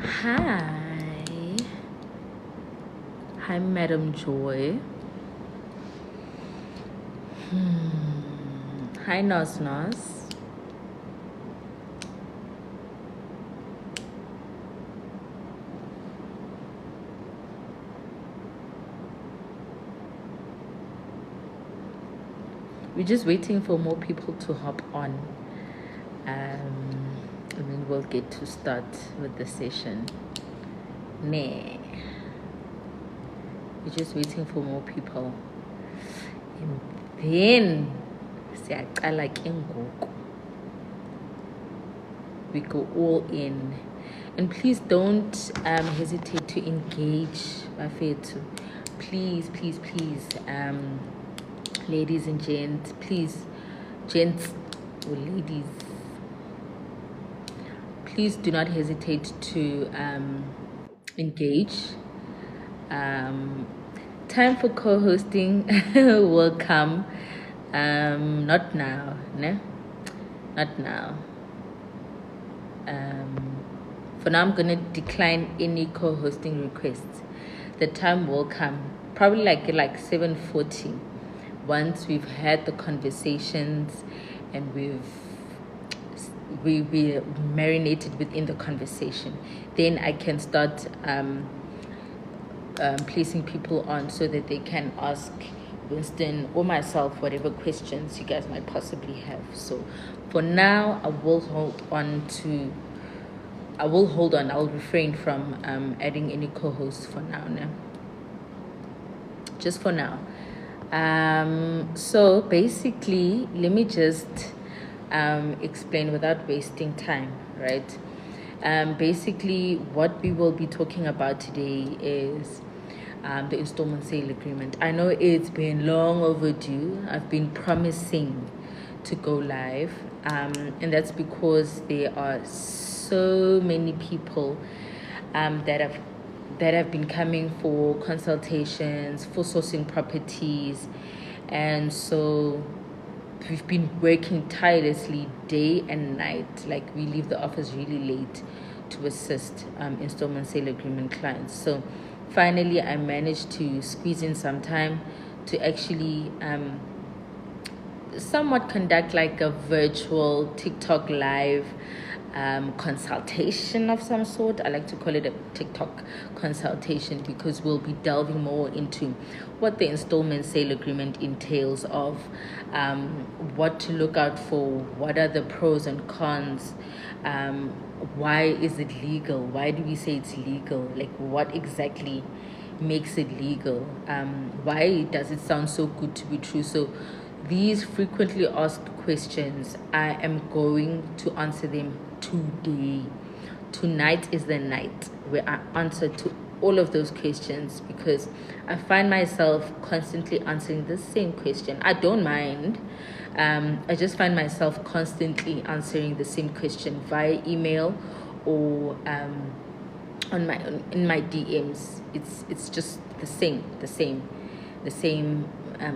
Hi. Hi, Madam Joy. Hi, Nos Nos. We're just waiting for more people to hop on. And then we'll get to start with the session. Nah. We're just waiting for more people. And then siyaqala ke ngoku. We go all in. And please don't hesitate to engage, Bafethu. Please, please, please. Ladies and gents, please, gents or ladies, please do not hesitate to engage. Time for co-hosting will come. Not now, ne? Not now. For now, I'm gonna decline any co-hosting requests. The time will come, probably like 7:40. Once we've had the conversations and we marinated within the conversation, then I can start placing people on so that they can ask Winston or myself whatever questions you guys might possibly have. So for now, I will hold on. I'll refrain from adding any co-hosts for now. Just for now. So basically, let me just explain without wasting time, right? Basically, what we will be talking about today is the installment sale agreement. I know it's been long overdue. I've been promising to go live, and that's because there are so many people that have been coming for consultations, for sourcing properties, and so we've been working tirelessly day and night. Like, we leave the office really late to assist installment sale agreement clients. So finally I managed to squeeze in some time to actually somewhat conduct like a virtual TikTok live consultation of some sort. I like to call it a TikTok consultation because we'll be delving more into what the installment sale agreement entails, of what to look out for, what are the pros and cons, why is it legal, why do we say it's legal, like what exactly makes it legal, why does it sound so good to be true. So these frequently asked questions, I am going to answer them today. Tonight is the night where I answer to all of those questions, because I find myself constantly answering the same question. I don't mind. I just find myself constantly answering the same question via email or in my DMs. It's just the same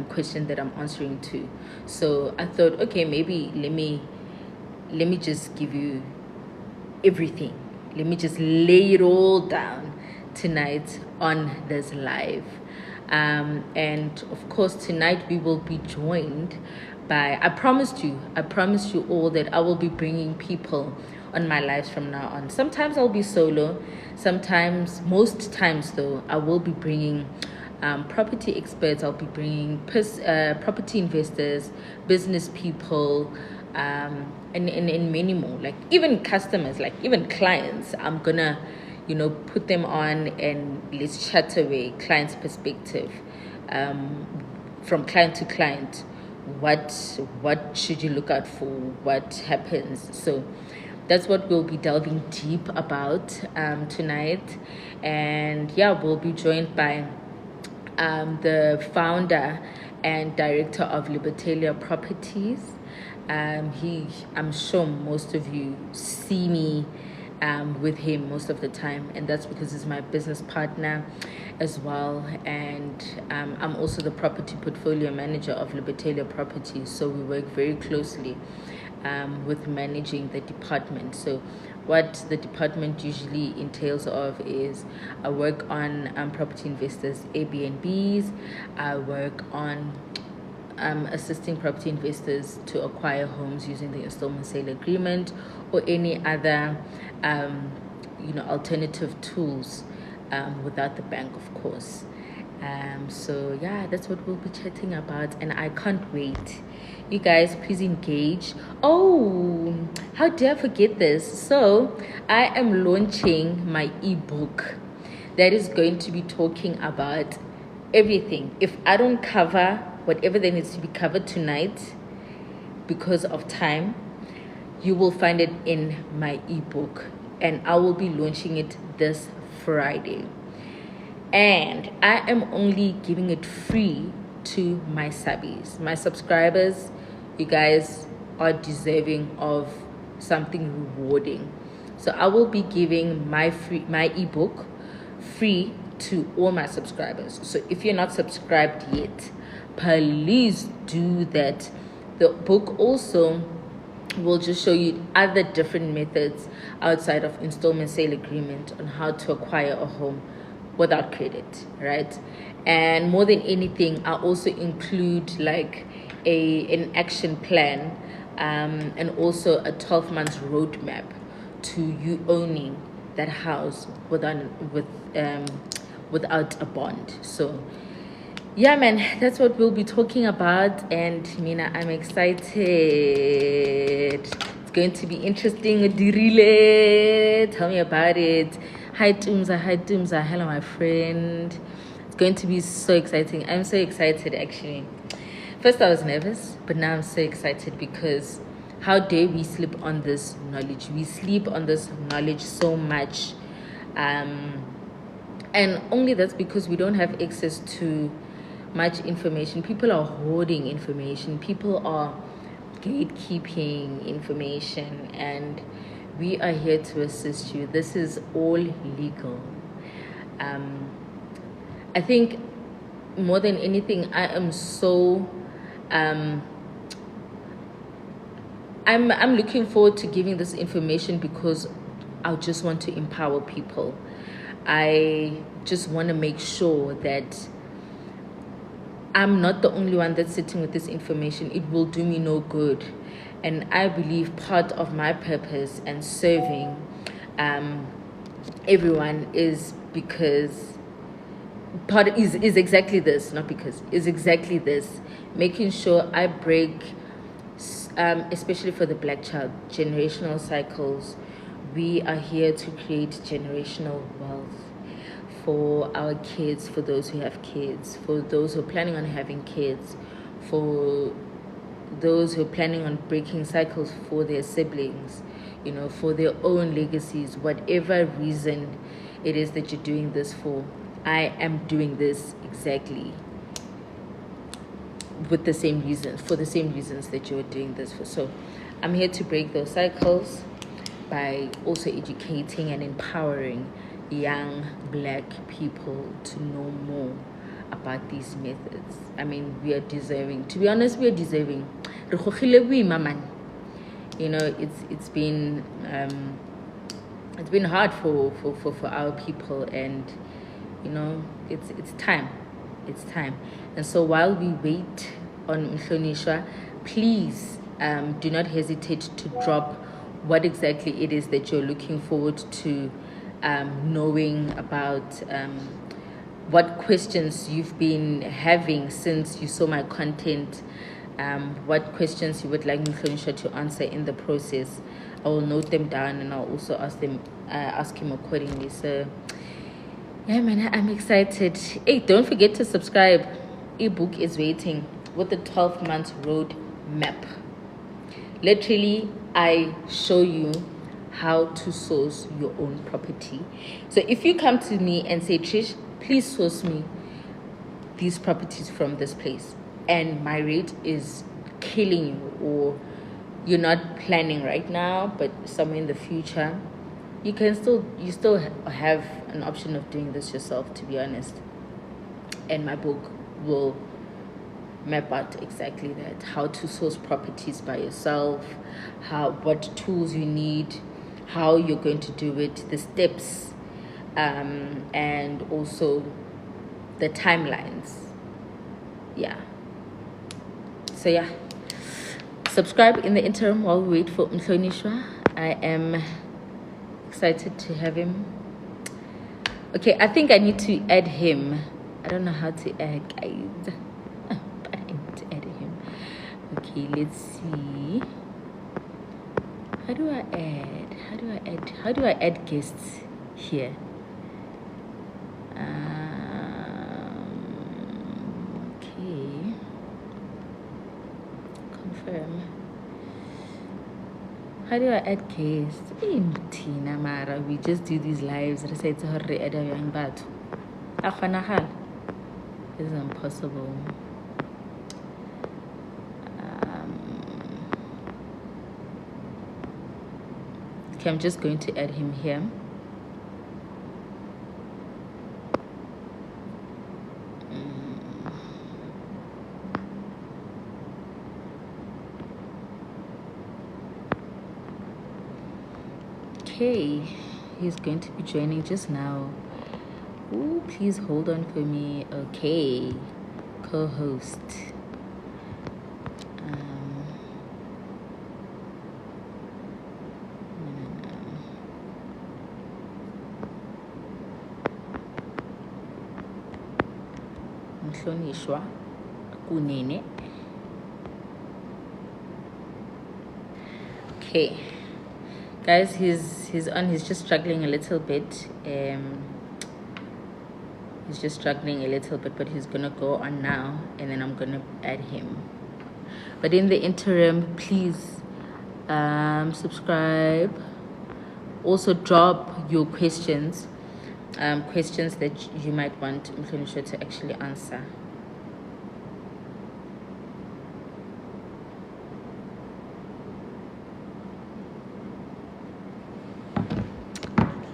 question that I'm answering to. So I thought, okay, maybe let me just give you everything. Let me just lay it all down tonight on this live. And of course, tonight we will be joined by, I promised you all that I will be bringing people on my lives from now on. Sometimes I'll be solo, most times though, I will be bringing property experts. I'll be bringing property investors, business people, and many more, like even customers, like even clients. I'm gonna put them on and let's chat away client's perspective, from client to client. What should you look out for, what happens. So that's what we'll be delving deep about tonight. And yeah, we'll be joined by the founder and director of Libertalia Properties. I'm sure most of you see me with him most of the time, and that's because he's my business partner as well. And I'm also the property portfolio manager of Libertalia Properties, so we work very closely with managing the department. So what the department usually entails of is I work on property investors Airbnbs. I work on assisting property investors to acquire homes using the installment sale agreement or any other alternative tools without the bank, of course. So yeah, that's what we'll be chatting about, and I can't wait. You guys, please engage. Oh, how dare I forget this? So I am launching my ebook that is going to be talking about everything. If I don't cover whatever there needs to be covered tonight because of time, you will find it in my ebook, and I will be launching it this Friday. And I am only giving it free to my subbies, my subscribers. You guys are deserving of something rewarding. So I will be giving my ebook free to all my subscribers. So if you're not subscribed yet, please do that. The book also will just show you other different methods outside of installment sale agreement on how to acquire a home without credit, right? And more than anything, I also include like an action plan and also a 12 months roadmap to you owning that house without a bond. So yeah, man, that's what we'll be talking about. And Mina, I'm excited. It's going to be interesting. Dirile, tell me about it. Hi Tumza, hello my friend. It's going to be so exciting. I'm so excited actually. First I was nervous, but now I'm so excited because how dare we sleep on this knowledge? We sleep on this knowledge so much. And only that's because we don't have access to much information. People are hoarding information. People are gatekeeping information, and we are here to assist you. This is all legal. I think more than anything, I am so I'm looking forward to giving this information because I just want to empower people. I just want to make sure that I'm not the only one that's sitting with this information. It will do me no good. And I believe part of my purpose and serving everyone is because part is exactly this, not because, is exactly this. Making sure I break, especially for the Black child, generational cycles. We are here to create generational wealth for our kids, for those who have kids, for those who are planning on having kids, for those who are planning on breaking cycles for their siblings, for their own legacies, whatever reason it is that you're doing this for. I am doing this exactly with the same reasons, for the same reasons that you're doing this for. So I'm here to break those cycles by also educating and empowering young Black people to know more about these methods. I mean, we are deserving. To be honest, we are deserving. It's been hard for our people, and it's time. It's time. And so while we wait on Mhlonishwa, please do not hesitate to drop what exactly it is that you're looking forward to knowing about, what questions you've been having since you saw my content, what questions you would like Mhlonishwa to answer in the process. I will note them down, and I'll also ask him accordingly. So yeah, man, I'm excited. Hey, don't forget to subscribe. Ebook is waiting with the 12 months road map. Literally, I show you how to source your own property. So if you come to me and say, Trish, please source me these properties from this place, and my rate is killing you, or you're not planning right now but somewhere in the future, you still have an option of doing this yourself, to be honest. And my book will map out exactly that, how to source properties by yourself, what tools you need, how you're going to do it, the steps, and also the timelines. Yeah. So yeah, subscribe in the interim while we wait for Mhlonishwa. I am excited to have him. Okay, I think I need to add him. I don't know how to add, guys, but I need to add him. Okay, let's see. How do I add? How do I add guests here? Okay. Confirm. How do I add guests? Tina Mara, we just do these lives. This is impossible. Okay, I'm just going to add him here. Okay, he's going to be joining just now. Ooh, please hold on for me. Okay, co-host. Winston Kunene. Okay, guys, he's on. He's just struggling a little bit. He's just struggling a little bit, but he's gonna go on now, and then I'm gonna add him. But in the interim, please subscribe. Also, drop your questions, questions that you might want Mhlonishwa to actually answer.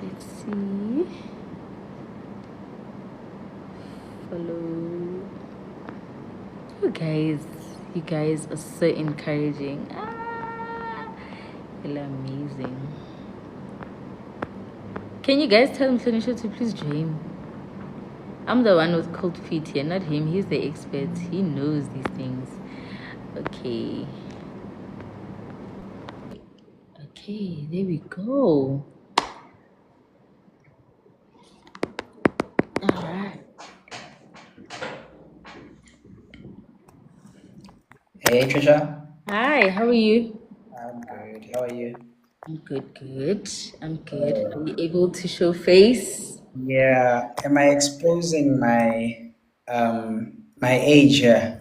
Let's see. Follow. You guys are so encouraging. You're amazing. Can you guys tell Mhlonishwa to please join? I'm the one with cold feet here, not him. He's the expert. He knows these things. Okay. Okay, there we go. All right. Hey Trisha. Hi, how are you? I'm good. How are you? I'm good. I'm good. Are you able to show face? Yeah. Am I exposing my age here?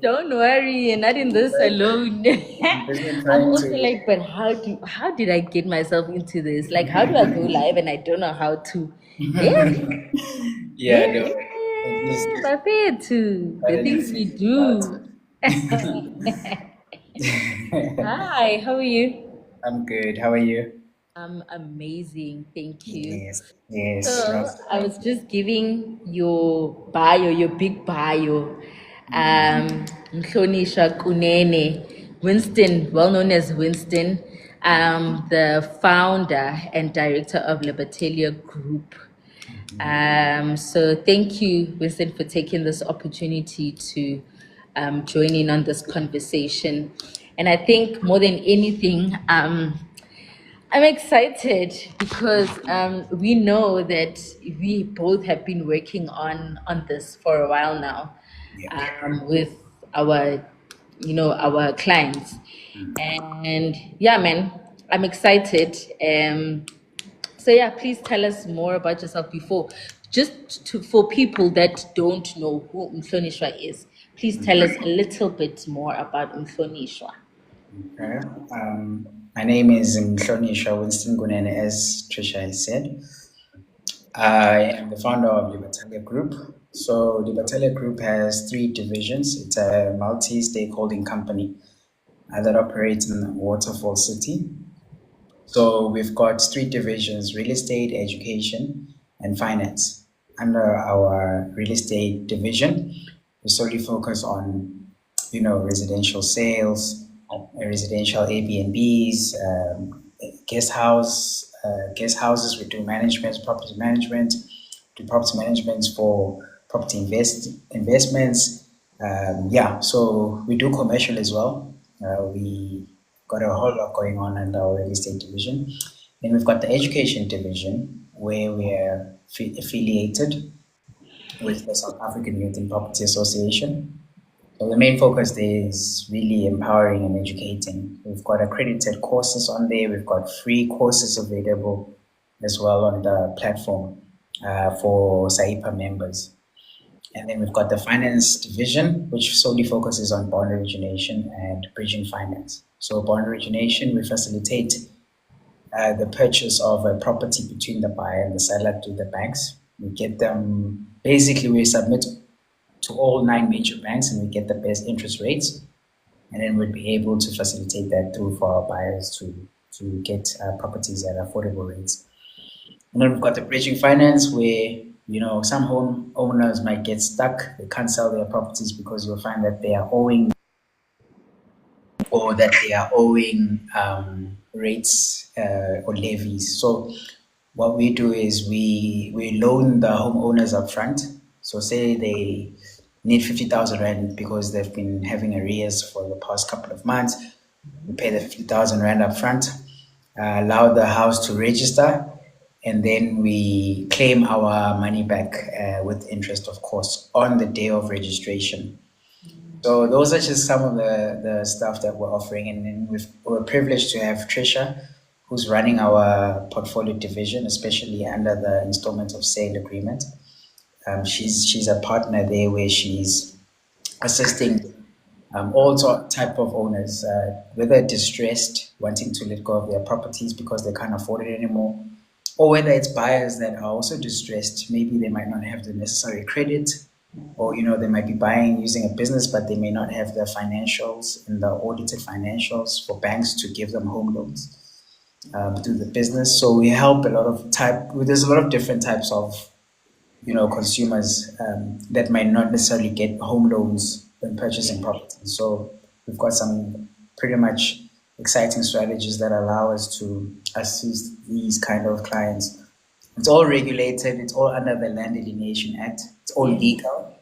Don't worry, you're not in this alone. I'm busy I'm trying also to. like, but how did I get myself into this? Like, how do I go live and I don't know how to? Yeah, Yeah, yeah, no. At least yeah. Prepare to the at things least we you do. started. Hi, how are you? I'm good. How are you? I'm amazing, thank you. Yes. Yes. No. So I was just giving your bio, your big bio. Mhlonishwa Kunene, Winston, well known as Winston, the founder and director of Libertalia Group. So thank you, Winston, for taking this opportunity to join in on this conversation. And I think more than anything, I'm excited because we know that we both have been working on this for a while now, Yeah. with our, our clients, and yeah, man, I'm excited. So yeah, please tell us more about yourself before, just for people that don't know who Mhlonishwa is. Please tell us a little bit more about Mhlonishwa. Okay. My name is Mhlonishwa Winston Kunene, as Trisha has said. I am the founder of Libertalia Group. So Libertalia Group has three divisions. It's a multi-stakeholding company that operates in Waterfall City. So we've got three divisions: real estate, education, and finance. under our real estate division. We solely focus on, residential sales, residential Airbnbs, guest houses. We do management, property management, do property management for property investments. Yeah, so we do commercial as well. We got a whole lot going on in our real estate division. Then we've got the education division where we are affiliated with the South African Youth in Property Association. So the main focus there is really empowering and educating. We've got accredited courses on there. We've got free courses available as well on the platform for SAIPA members. And then we've got the finance division, which solely focuses on bond origination and bridging finance. So bond origination, we facilitate the purchase of a property between the buyer and the seller to the banks. We get them, basically we submit to all 9 major banks and we get the best interest rates. And then we'd be able to facilitate that through for our buyers to get properties at affordable rates. And then we've got the bridging finance where, some home owners might get stuck. They can't sell their properties because you'll find that they are owing rates or levies. So what we do is we loan the homeowners up front. So say they need 50,000 rand because they've been having arrears for the past couple of months. We pay the 50,000 rand up front, allow the house to register, and then we claim our money back with interest, of course, on the day of registration. So those are just some of the stuff that we're offering. And then we're privileged to have Trisha, who's running our portfolio division, especially under the Installment of Sale Agreement. She's a partner there where she's assisting all type of owners, whether distressed, wanting to let go of their properties because they can't afford it anymore, or whether it's buyers that are also distressed. Maybe they might not have the necessary credit, or they might be buying using a business, but they may not have the financials and the audited financials for banks to give them home loans through the business. So we help there's a lot of different types of consumers that might not necessarily get home loans when purchasing property. So we've got some pretty much exciting strategies that allow us to assist these kind of clients. It's all regulated. It's all under the Land Delineation Act. It's all legal.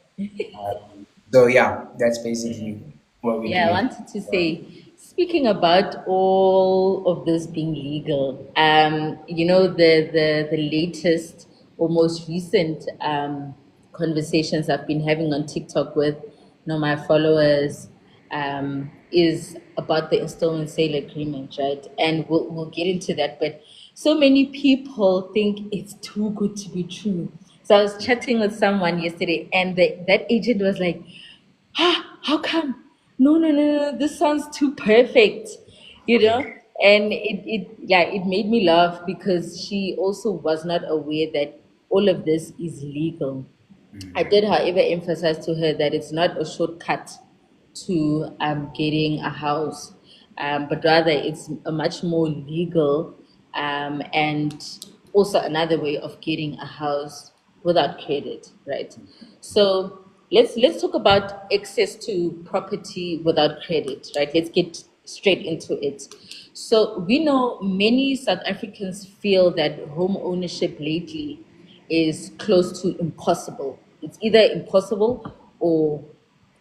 So yeah, that's basically what we do. Yeah, I wanted to say, speaking about all of this being legal, the latest or most recent conversations I've been having on TikTok with my followers is about the installment sale agreement, right? And we'll get into that, but so many people think it's too good to be true. So I was chatting with someone yesterday, and that agent was like, how come? No, no, no, no, this sounds too perfect, you know? And it made me laugh because she also was not aware that all of this is legal. I did, however, emphasize to her that it's not a shortcut to getting a house, but rather it's a much more legal and also another way of getting a house without credit, right? So let's talk about access to property without credit, right? Let's get straight into it. So we know many South Africans feel that home ownership lately is close to impossible. It's either impossible or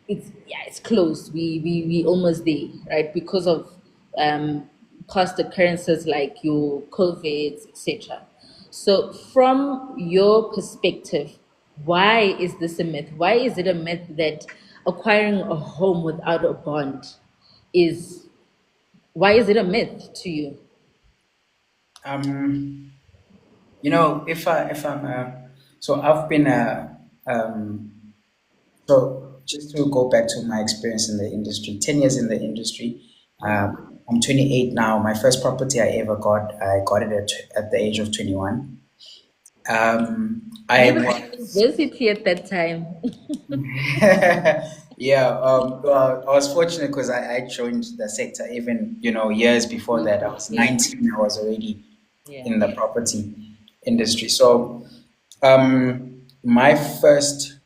it's close. We almost there, right? Because of past occurrences like your COVID, etc. So from your perspective, why is this a myth? Why is it a myth that acquiring a home without a bond is why is it a myth to you? Um, if I'm so I've been so just to go back to my experience in the industry, 10 years in the industry. I'm 28 now. My first property I got it at the age of 21. I You were at was university at that time. yeah. Well, I was fortunate because I joined the sector even years before that. I was Yeah, 19. I was already yeah. in the property industry. So my first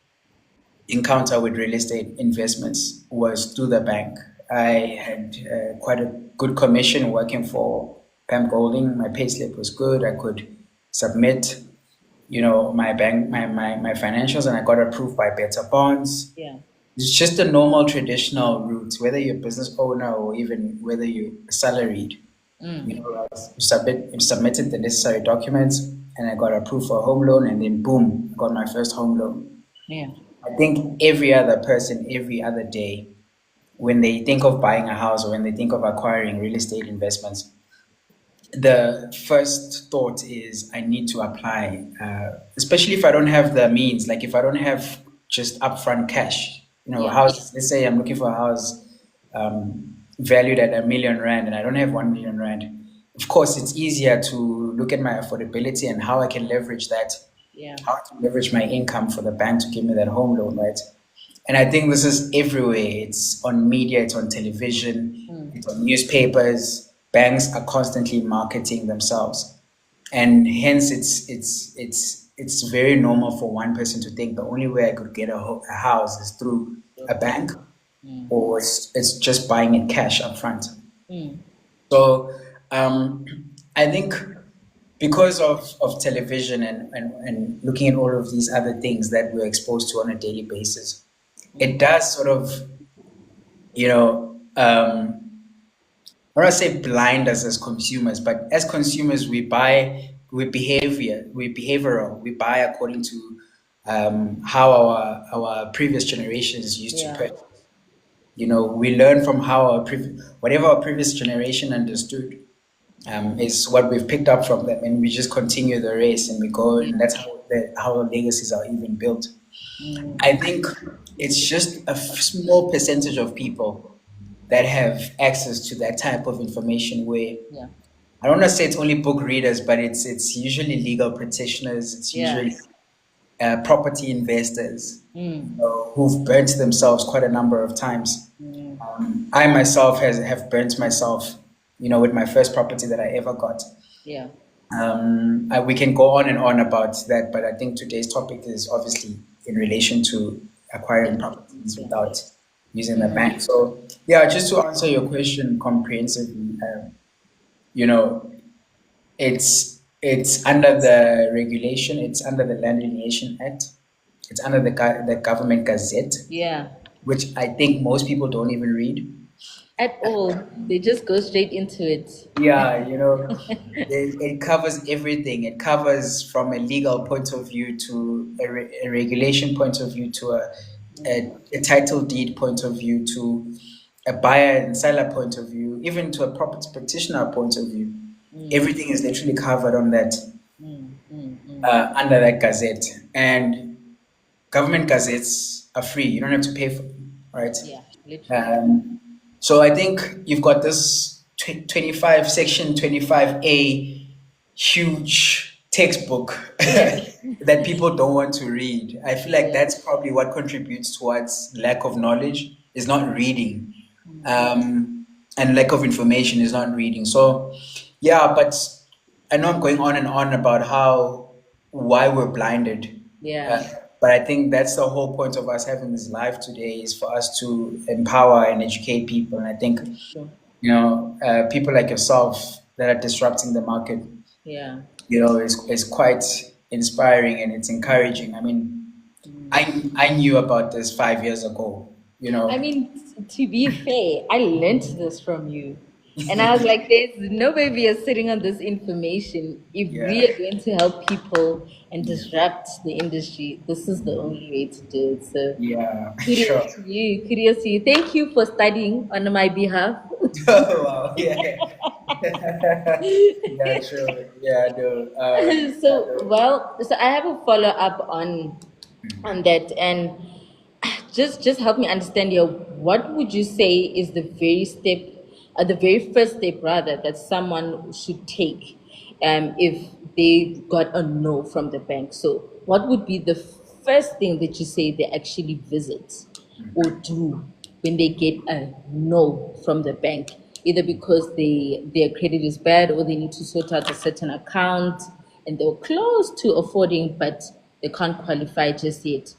encounter with real estate investments was through the bank. I had quite a good commission working for Pam Golding. My payslip was good. I could submit, my bank, my financials, and I got approved by Better Bonds. Yeah. It's just a normal traditional route, whether you're a business owner or even whether you're salaried. Submitted the necessary documents, and I got approved for a home loan, and then boom, I got my first home loan. Yeah. I think every other person, every other day, when they think of buying a house or when they think of acquiring real estate investments, the first thought is I need to apply, especially if I don't have the means, like if I don't have just upfront cash. A Yeah. house, let's say I'm looking for a house valued at R1 million and I don't have 1 million rand. Of course, it's easier to look at my affordability and how I can leverage that, Yeah. how to leverage my income for the bank to give me that home loan, right? And I think this is everywhere. It's on media, it's on television, it's on newspapers. Banks are constantly marketing themselves. And hence it's very normal for one person to think the only way I could get a house is through a bank, or it's just buying it cash up front. So I think because of television and looking at all of these other things that we're exposed to on a daily basis, it does sort of, I don't want to say blind us as consumers, but as consumers, we behavioral, we buy according to how our previous generations used to Yeah. purchase. We learn from how whatever our previous generation understood is what we've picked up from them, and we just continue the race and we go, and that's how our legacies are even built. I think it's just a small percentage of people that have access to that type of information where Yeah. I don't want to say it's only book readers, but it's usually legal practitioners, it's Yeah. usually property investors, who've burnt themselves quite a number of times. I myself have burnt myself, with my first property that I ever got. Yeah. We can go on and on about that, but I think today's topic is obviously in relation to acquiring properties without using the bank. So, yeah, just to answer your question comprehensively, you know, it's under the regulation, it's under the Land Alienation Act, it's under the government gazette, Yeah. which I think most people don't even read. At all. They just go straight into it. Yeah, it covers everything. It covers from a legal point of view to a regulation point of view to a title deed point of view to a buyer and seller point of view, even to a property practitioner point of view. Everything is literally covered on that under that gazette. And government gazettes are free. You don't have to pay for them, right? Yeah. Literally. So I think you've got this 25 section 25A huge textbook that people don't want to read. I feel like that's probably what contributes towards lack of knowledge is not reading, and lack of information is not reading. So yeah, but I know I'm going on and on about why we're blinded. Yeah. But I think that's the whole point of us having this live today is for us to empower and educate people. And I think, Sure. people like yourself that are disrupting the market, Yeah. is quite inspiring and it's encouraging. I mean, I knew about this 5 years ago, I mean, to be fair, I learned this from you. And I was like, there's no way we are sitting on this information. If Yeah. we are going to help people and disrupt the industry, this is the only way to do it. So Yeah, sure. kudos to you. Kudos to you. Thank you for studying on my behalf. Oh, wow, yeah. Yeah, sure. Yeah, no. So I have a follow up on that, and just help me understand here. What would you say is the very first step rather that someone should take, if they got a no from the bank? So what would be the first thing that you say they actually visit or do when they get a no from the bank, either because their credit is bad or they need to sort out a certain account and they're close to affording, but they can't qualify just yet,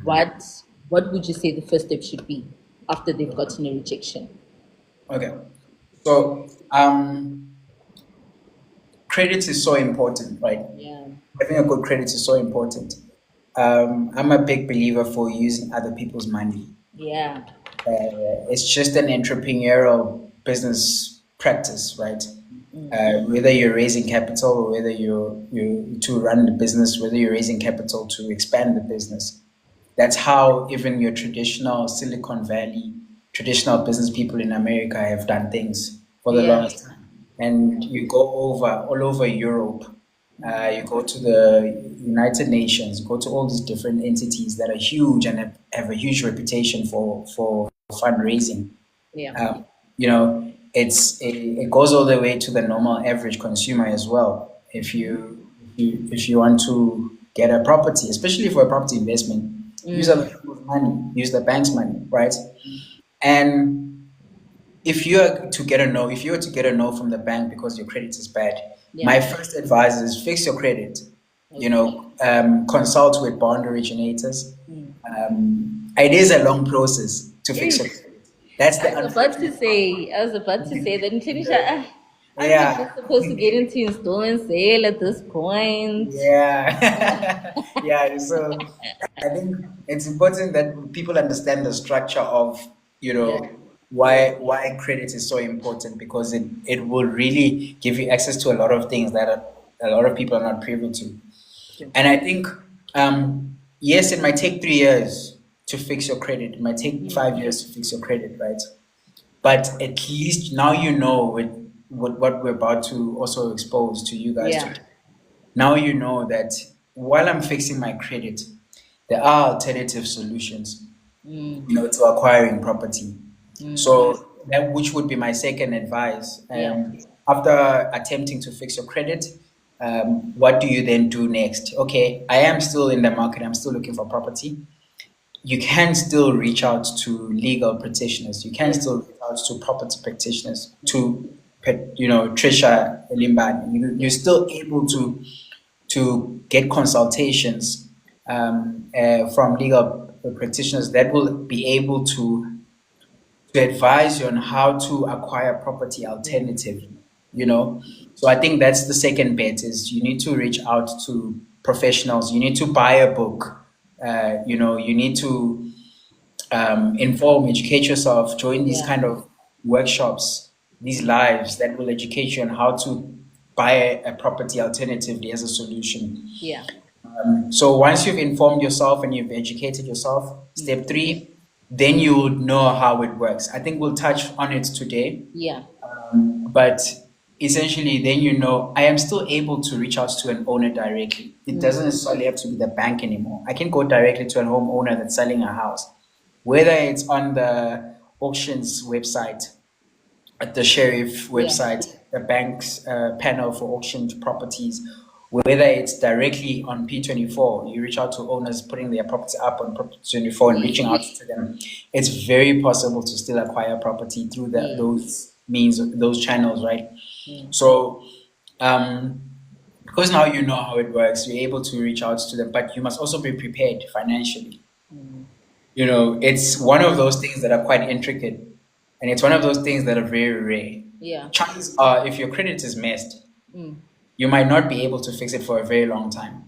what what would you say the first step should be after they've gotten a rejection? Okay. So credit is so important, right? Yeah. Having a good credit is so important. I'm a big believer for using other people's money. Yeah. It's just an entrepreneurial business practice, right? Mm. Whether you're raising capital or whether you to run the business, whether you're raising capital to expand the business. That's how even your traditional Silicon Valley, traditional business people in America have done things for the Yeah. longest time. And you go over all over Europe, you go to the United Nations, you go to all these different entities that are huge and have a huge reputation for fundraising. Yeah. You know, it goes all the way to the normal average consumer as well. If you want to get a property, especially for a property investment, use other Mm. people's money, use the bank's money, right? And if you were to get a no from the bank because your credit is bad, Yeah. my first advice is fix your credit. Okay. Consult with bond originators. Mm. It is a long process to fix your Eesh. credit. That's the unfortunate part. I was about to say that in Tunisia, aren't we Yeah. just supposed to get into installment sale at this point? Yeah. Yeah. So I think it's important that people understand the structure of, Yeah. Yeah. why credit is so important because it will really give you access to a lot of things that a lot of people are not privy to. True. And I think, yes, it might take 3 years to fix your credit. It might take Mm. 5 years to fix your credit, right? But at least now you know with what we're about to also expose to you guys Yeah. today. Now you know that while I'm fixing my credit, there are alternative solutions, Mm. to acquiring property. Mm. So that which would be my second advice. Yeah. After attempting to fix your credit, what do you then do next? Okay, I am still in the market. I'm still looking for property. You can still reach out to legal practitioners. You can Yeah. still reach out to property practitioners, Trisha Limbani. You're Yeah. still able to get consultations from legal practitioners that will be able to advise you on how to acquire property Yeah. alternatively, you know. So I think that's the second bet is you need to reach out to professionals. You need to buy a book. You need to inform, educate yourself, join these Yeah. kind of workshops, these lives that will educate you on how to buy a property alternatively as a solution. Yeah. So once you've informed yourself and you've educated yourself, Mm. step three, then you would know how it works. I think we'll touch on it today, Yeah. but essentially, then I am still able to reach out to an owner directly. It Mm. doesn't necessarily have to be the bank anymore. I can go directly to a homeowner that's selling a house, whether it's on the auctions website, at the sheriff Yeah. website, the bank's panel for auctioned properties, whether it's directly on P24, you reach out to owners putting their property up on P24 and reaching out to them. It's very possible to still acquire property through Yeah. those means, those channels, right? Yeah. So, um, because now you know how it works, you're able to reach out to them, but you must also be prepared financially. Mm. It's one of those things that are quite intricate, and it's one of those things that are very rare. Yeah. Chances are, if your credit is messed, Mm. you might not be able to fix it for a very long time.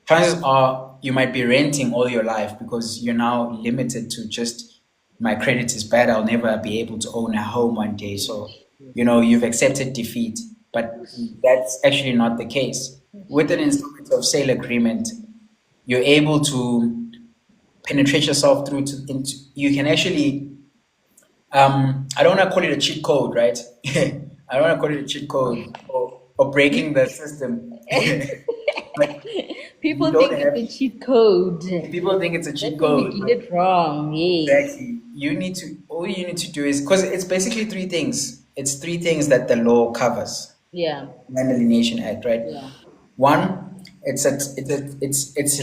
Chances are, you might be renting all your life because you're now limited to just, my credit is bad, I'll never be able to own a home one day. So, you've accepted defeat, but that's actually not the case. With an installment of sale agreement, you're able to penetrate yourself you can actually, I don't want to call it a cheat code, right? I don't want to call it a cheat code or breaking the system. But you People don't think it's have, a cheat code. people think it's a cheat That's when we code, get but it wrong. Yes. exactly, all you need to do is, because it's basically three things. It's three things that the law covers. Yeah. Land Alienation Act, right? Yeah. One, it's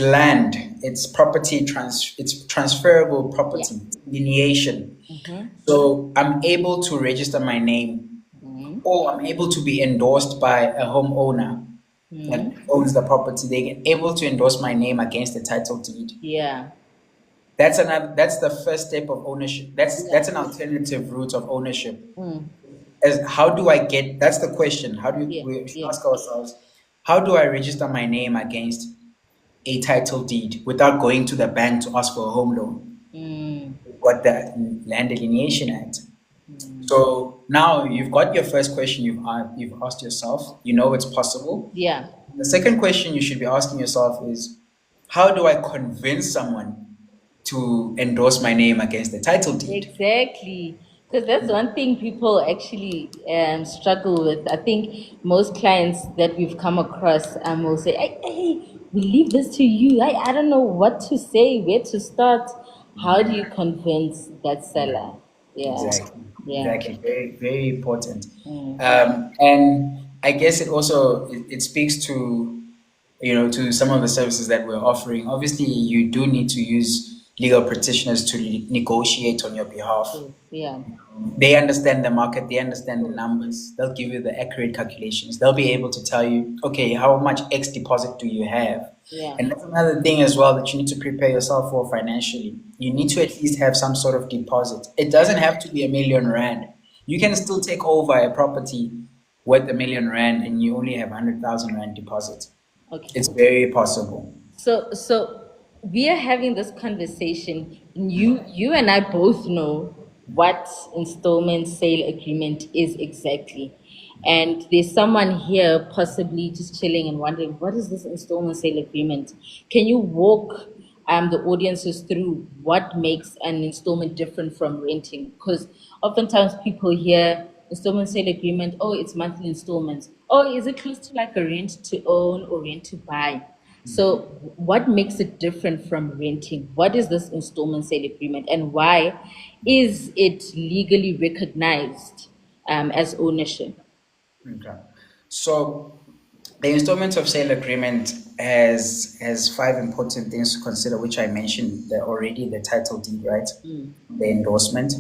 land, it's transferable Yeah. property, lineation. Mm-hmm. So I'm able to register my name, Mm-hmm. or I'm able to be endorsed by a homeowner, that Mm. owns the property, they're able to endorse my name against the title deed. Yeah. That's the first step of ownership. Yeah. That's an alternative route of ownership. Mm. As how do I get, that's the question. How do Yeah. we should Yeah. ask ourselves, how do I register my name against a title deed without going to the bank to ask for a home loan? Mm. What the Land Delineation Act. Mm. So now you've got your first question you've asked yourself. You know it's possible. Yeah. The second question you should be asking yourself is, how do I convince someone to endorse my name against the title deed? Exactly. Because that's one thing people actually struggle with. I think most clients that we've come across will say, hey, we leave this to you. I don't know what to say, where to start. How do you convince that Yeah, seller? Yeah. exactly, Yeah. exactly. Very, very important. Mm. And I guess it speaks to, to some of the services that we're offering. Obviously, you do need to use legal practitioners to negotiate on your behalf. Yes. Yeah. They understand the market, they understand the numbers, they'll give you the accurate calculations. They'll be able to tell you, okay, how much X deposit do you have? Yeah. And that's another thing as well that you need to prepare yourself for financially. You need to at least have some sort of deposit. It doesn't have to be R1 million. You can still take over a property worth R1 million and you only have R100,000 deposit. Okay. It's very possible. So we are having this conversation. You and I both know what installment sale agreement is exactly. And there's someone here possibly just chilling and wondering, what is this installment sale agreement? Can you walk the audiences through what makes an installment different from renting? Because oftentimes people hear installment sale agreement, oh, it's monthly installments. Oh, is it close to like a rent to own or rent to buy? So, what makes it different from renting? What is this installment sale agreement, and why is it legally recognized as ownership? Okay. So the installment of sale agreement has five important things to consider, which I mentioned already: the title deed, right? Mm. The endorsement.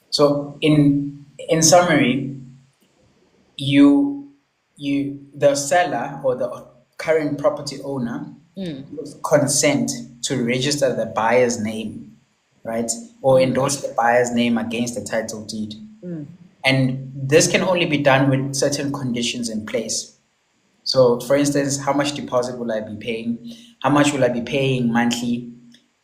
So in summary, the seller or the current property owner Mm. gives consent to register the buyer's name, right? Or Mm. endorse the buyer's name against the title deed. Mm. And this can only be done with certain conditions in place. So, for instance, how much deposit will I be paying? How much will I be paying monthly?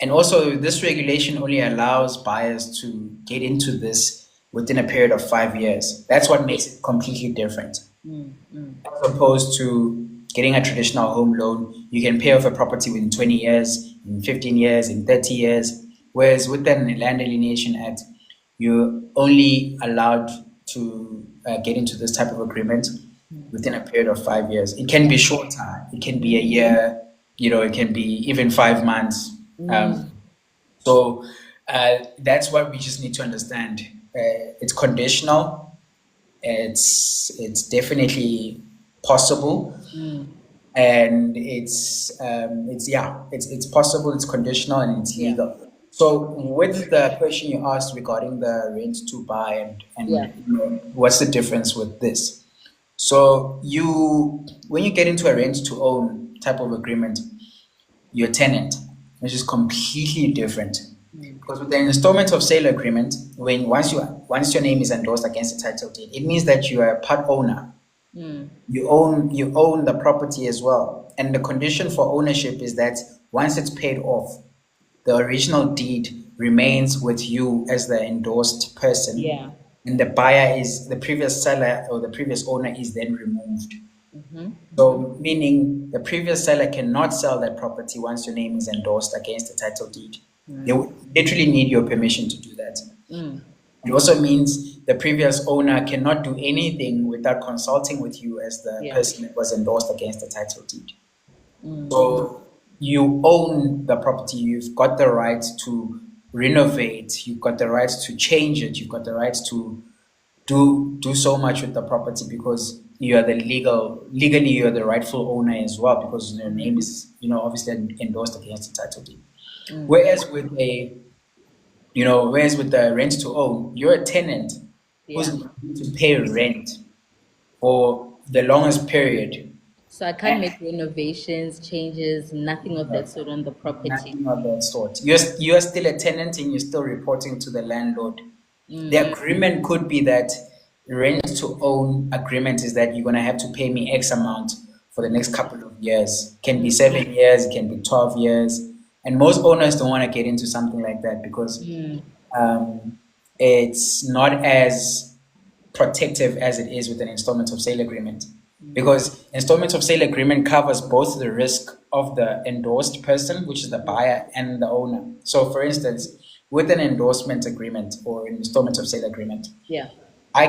And also, this regulation only allows buyers to get into this within a period of 5 years. That's what makes it completely different. Mm. Mm. As opposed to getting a traditional home loan, you can pay off a property within 20 years, in 15 years, in 30 years. Whereas with the Land Delineation Act, you're only allowed to get into this type of agreement within a period of 5 years. It can be shorter, it can be a year, it can be even 5 months. Mm. Um, so that's what we just need to understand. It's conditional. It's definitely possible, Mm. and it's possible. It's conditional and it's Yeah. legal. So with the question you asked regarding the rent to buy Yeah. and what's the difference with this? So when you get into a rent to own type of agreement, you're a tenant, which is completely different. Mm. Because with the installment of sale agreement, once your name is endorsed against the title deed, it means that you are a part owner. Mm. You own the property as well. And the condition for ownership is that once it's paid off, the original deed remains with you as the endorsed person, Yeah. and the previous seller or the previous owner is then removed. Mm-hmm. So, meaning the previous seller cannot sell that property once your name is endorsed against the title deed. They Mm. would literally need your permission to do that. Mm. It also means the previous owner cannot do anything without consulting with you as the Yeah. person that was endorsed against the title deed. Mm. So you own the property, you've got the right to renovate, you've got the right to change it, you've got the right to do so much with the property because legally you're the rightful owner as well because your name is obviously endorsed against the title deed. Mm. Whereas with the rent to own, you're a tenant who's Yeah. going to pay rent for the longest period. So I can't make renovations, changes, nothing of that sort on the property. Nothing of that sort. You're still a tenant and you're still reporting to the landlord. The agreement could be that rent to own agreement is that you're gonna have to pay me X amount for the next couple of years. Can be 7 years, it can be 12 years. And most owners don't want to get into something like that because it's not as protective as it is with an installment of sale agreement. Because installment of sale agreement covers both the risk of the endorsed person, which is the buyer, and the owner. So, for instance, with an endorsement agreement or an installment of sale agreement, Yeah. I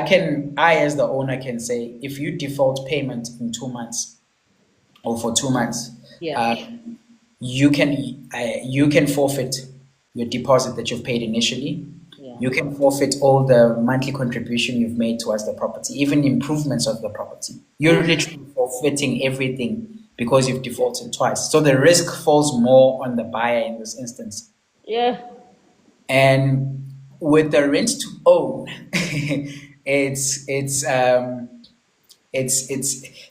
as the owner can say, if you default payment in 2 months or for 2 months, Yeah. you can forfeit your deposit that you've paid initially. Yeah. You can forfeit all the monthly contribution you've made towards the property, even improvements of the property. You're literally forfeiting everything because you've defaulted twice. So the risk falls more on the buyer in this instance. Yeah. And with the rent to own, it's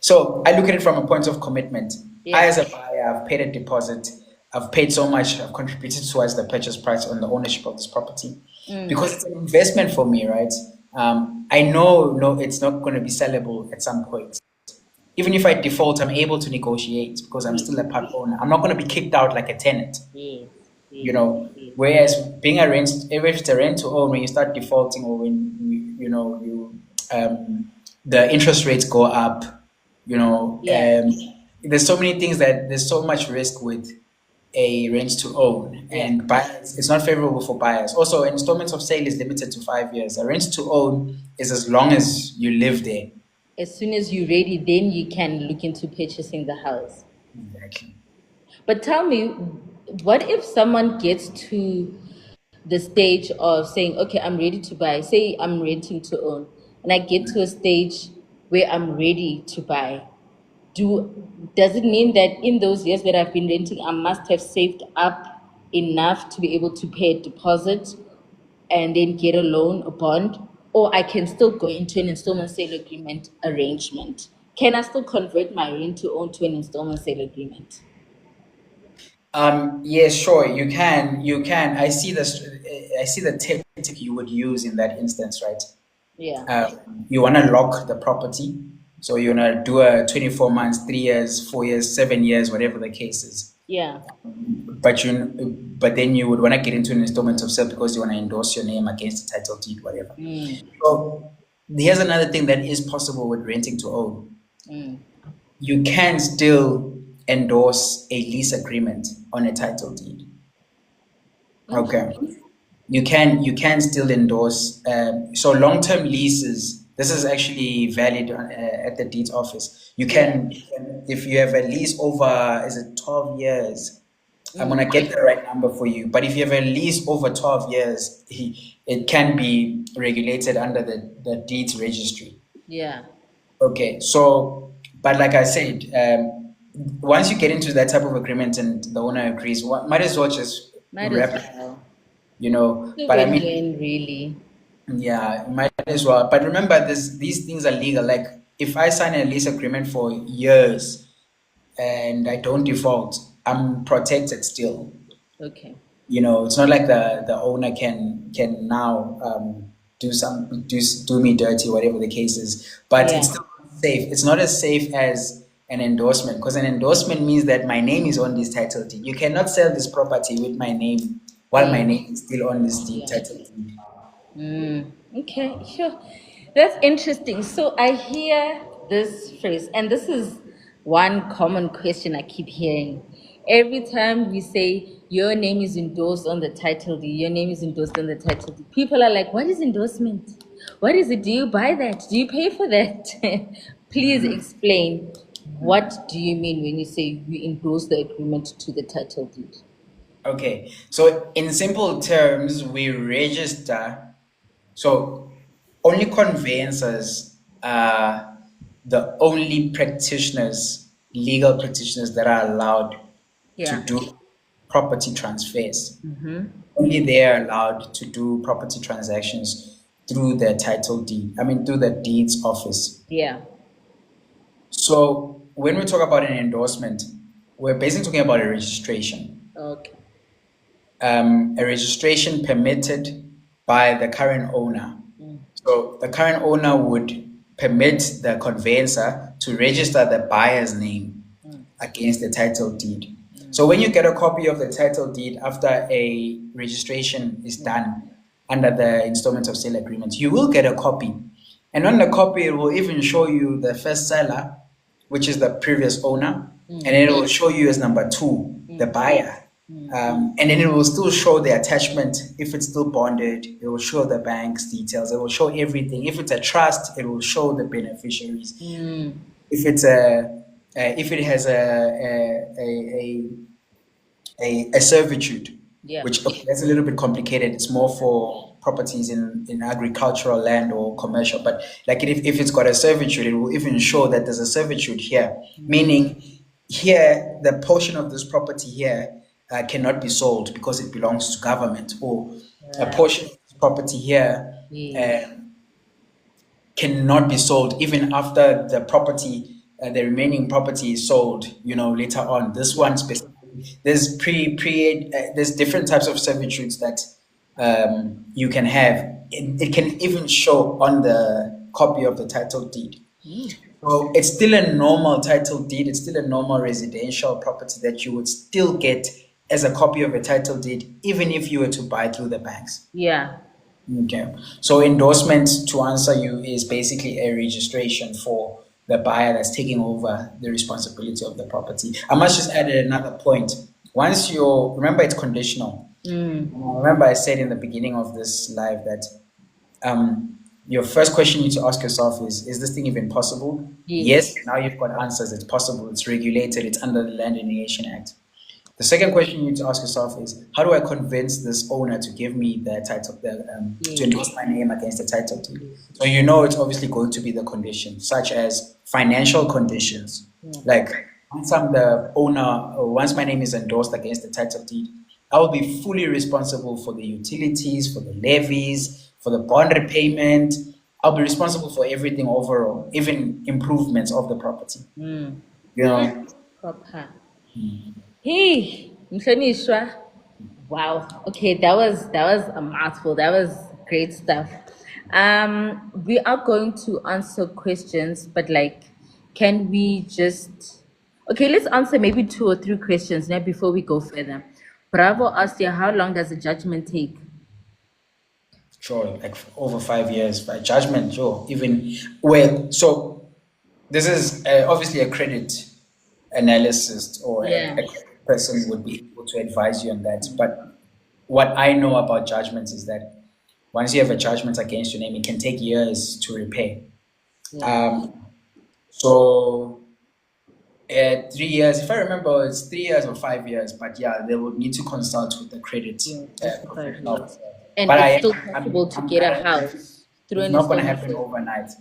so I look at it from a point of commitment. Yeah. I, as a buyer, I've paid a deposit. I've paid so much. I've contributed towards the purchase price on the ownership of this property because it's an investment for me, right? I know, no, it's not going to be sellable at some point. Even if I default, I'm able to negotiate because I'm still a part owner. I'm not going to be kicked out like a tenant, Yes. you know. Whereas being a rent, if it's a rent to own, when you start defaulting or when the interest rates go up, Yeah. there's so many things that there's so much risk with a rent to own, and buyers, it's not favorable for buyers. Also, installments of sale is limited to 5 years. A rent to own is as long as you live there. As soon as you're ready, then you can look into purchasing the house. Exactly. But tell me, what if someone gets to the stage of saying, okay, I'm ready to buy, say I'm renting to own, and I get to a stage where I'm ready to buy? Does it mean that in those years that I've been renting, I must have saved up enough to be able to pay a deposit and then get a loan, a bond, or I can still go into an installment sale agreement arrangement? Can I still convert my rent to own to an installment sale agreement? Yes, sure, you can. You can. I see the tactic you would use in that instance, right? Yeah. You want to lock the property. So you want to do a 24 months, 3 years, 4 years, 7 years, whatever the case is. Yeah. But then you would want to get into an installment of sale because you want to endorse your name against the title deed, whatever. So here's another thing that is possible with renting to own. You can still endorse a lease agreement on a title deed. Okay. You can still endorse. So long-term leases. This is actually valid at the deeds office. If you have a lease over, is it 12 years? I'm gonna get the right number for you. But if you have a lease over 12 years, it can be regulated under the deeds registry. Yeah. Okay, so, but like I said, once you get into that type of agreement and the owner agrees, might as well just Might wrap as it, well. But I mean, Win-win, really. yeah, might as well. But remember, these things are legal. Like if I sign a lease agreement for years and I don't default, I'm protected still. Okay. It's not like the owner can now do me dirty, whatever the case is. But it's Yeah. still not safe. It's not as safe as an endorsement because an endorsement means that my name is on this title deed. You cannot sell this property with my name while my name is still on this deed title deed. Okay, sure. That's interesting. So I hear this phrase, and this is one common question I keep hearing. Every time we say your name is endorsed on the title deed, your name is endorsed on the title deed, people are like, what is endorsement? What is it? Do you buy that? Do you pay for that? Please explain. What do you mean when you say you endorse the agreement to the title deed? Okay, so in simple terms, we register. So only conveyancers are the only practitioners, legal practitioners that are allowed to Yeah. do property transfers. Only they are allowed to do property transactions through the title deed. I mean, through the deeds office. Yeah. So when we talk about an endorsement, we're basically talking about a registration. Okay. A registration permitted by the current owner. So the current owner would permit the conveyancer to register the buyer's name against the title deed. So when you get a copy of the title deed after a registration is done under the installment of sale agreement, you will get a copy. And on the copy, it will even show you the first seller, which is the previous owner, and then it will show you as number two, the buyer. And then it will still show the attachment. If it's still bonded, it will show the bank's details. It will show everything. If it's a trust, it will show the beneficiaries. If it's if it has a servitude, Yeah. which that's a little bit complicated. It's more for properties in agricultural land or commercial. But like if it's got a servitude, it will even show that there's a servitude here, meaning here the portion of this property here cannot be sold because it belongs to government, or a portion of this property here cannot be sold even after the property, the remaining property is sold. Later on, this one specifically, there's there's different types of servitudes that you can have. It can even show on the copy of the title deed. So it's still a normal title deed. It's still a normal residential property that you would still get as a copy of a title deed, even if you were to buy through the banks. Yeah. Okay. So endorsement, to answer you, is basically a registration for the buyer that's taking over the responsibility of the property. I must just add another point. Once remember, it's conditional. Remember I said in the beginning of this live that your first question you need to ask yourself is this thing even possible? Yes. Now you've got answers. It's possible. It's regulated. It's under the Land Alienation Act. The second question you need to ask yourself is, how do I convince this owner to give me the title, to endorse my name against the title deed? So it's obviously going to be the conditions, such as financial conditions. Like once I'm the owner, or once my name is endorsed against the title deed, I will be fully responsible for the utilities, for the levies, for the bond repayment. I'll be responsible for everything overall, even improvements of the property. Proper. Hey, Mhlonishwa. Wow. Okay, that was a mouthful. That was great stuff. We are going to answer questions, but can we just let's answer maybe 2 or 3 questions now before we go further. Bravo asked you, how long does a judgment take? Sure, like over 5 years by judgment. Sure, so this is obviously a credit analyst or a person would be able to advise you on that. But what I know about judgments is that once you have a judgment against your name, it can take years to repay. So 3 years, if I remember, it's 3 years or 5 years. But yeah, they would need to consult with the credit professional. And it's still possible to get a house through an installment. It's not going to happen overnight.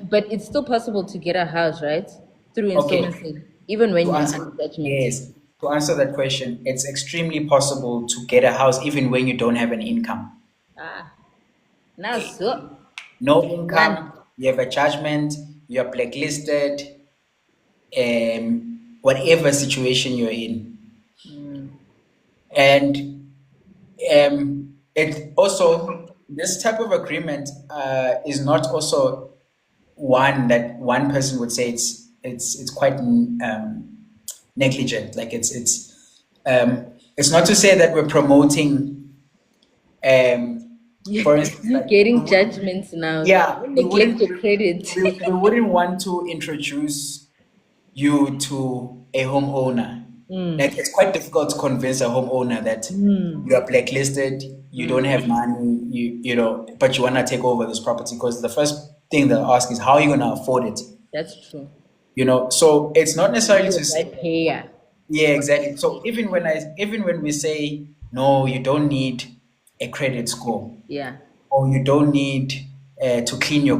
but it's still possible to get a house, right? Through installment sale, even when you're under judgment. Yes. To answer that question, it's extremely possible to get a house even when you don't have an income. Now so. No income, you have a judgment, you're blacklisted, whatever situation you're in. And it also, this type of agreement is not also one that one person would say it's quite negligent. Like it's not to say that we're promoting for instance, you're getting judgments now. Yeah, neglect your credit. we wouldn't want to introduce you to a homeowner. Like it's quite difficult to convince a homeowner that you are blacklisted, you don't have money, but you want to take over this property, because the first thing they'll ask is, how are you going to afford it? That's true. So it's not necessarily to say payer. Yeah, exactly. So even when we say no, you don't need a credit score, or you don't need to clean your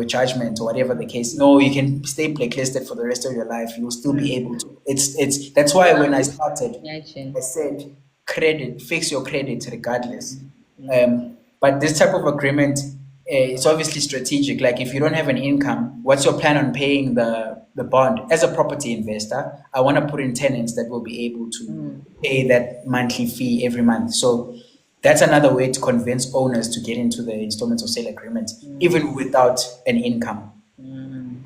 judgment or whatever the case. No, you can stay blacklisted for the rest of your life. You will still be able to. That's why when I started, I said credit, fix your credit regardless. But this type of agreement, it's obviously strategic. Like if you don't have an income, what's your plan on paying the bond? As a property investor, I want to put in tenants that will be able to pay that monthly fee every month. So that's another way to convince owners to get into the installment of sale agreement, even without an income.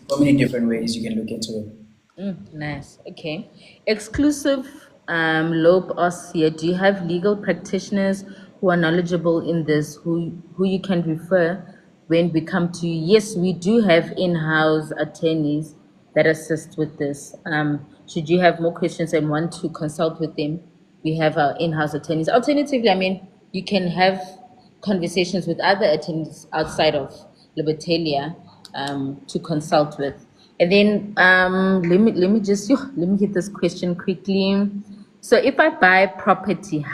So many different ways you can look into it. Nice. Okay. Exclusive low us here. Do you have legal practitioners who are knowledgeable in this, who you can refer when we come to you? Yes, we do have in-house attorneys that assist with this. Should you have more questions and want to consult with them, we have our in-house attorneys. Alternatively, I mean, you can have conversations with other attorneys outside of Libertalia to consult with. And then let me get this question quickly. So if I buy property,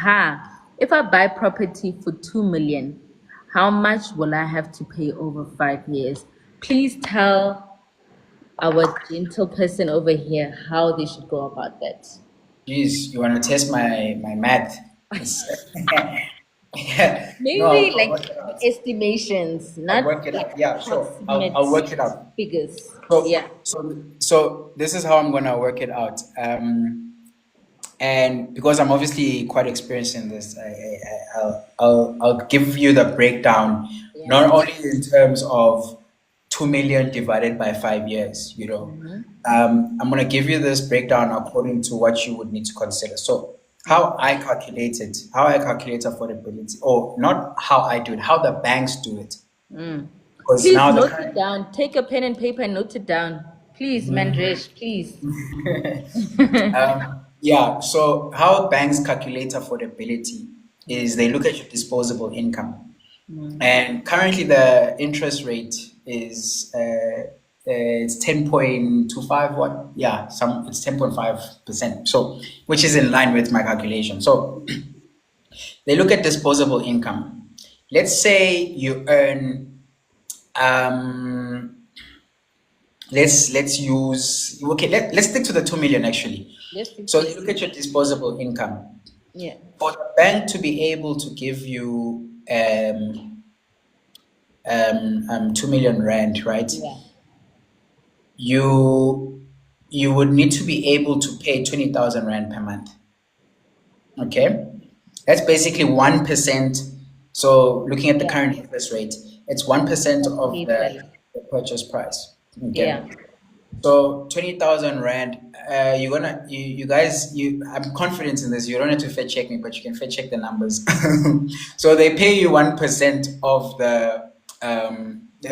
if I buy property for 2 million, how much will I have to pay over 5 years? Please tell our gentle person over here how they should go about that. Geez, you want to test my math? Yeah, no, Maybe I'll like work it out. estimations, I'll not work it out. like Yeah, sure. approximate I'll work it out. figures. So, Yeah. so this is how I'm gonna work it out. And because I'm obviously quite experienced in this, I'll give you the breakdown, Yeah. not only in terms of 2 million divided by 5 years. I'm gonna give you this breakdown according to what you would need to consider. So how I calculate it, how I calculate affordability, or not how I do it, how the banks do it. Because Please now the note it current down. Take a pen and paper and note it down. Please, Mandresh, please. Yeah, so how banks calculate affordability is they look at your disposable income. And currently the interest rate is it's 10.25 what? Yeah, it's 10.5%. So which is in line with my calculation. So they look at disposable income. Let's say you earn um let's use okay, let's stick to the 2 million actually. Yes, So they look at your disposable income. yeah. For the bank to be able to give you 2 million rand, right? Yeah. You would need to be able to pay 20,000 rand per month. Okay, that's basically 1%. So looking at the Yeah. current interest rate, it's 1% of Need the, value. the purchase price. Okay. Yeah. So 20,000 rand. You guys, I'm confident in this. You don't have to fetch check me, but you can fetch check the numbers. So they pay you 1% of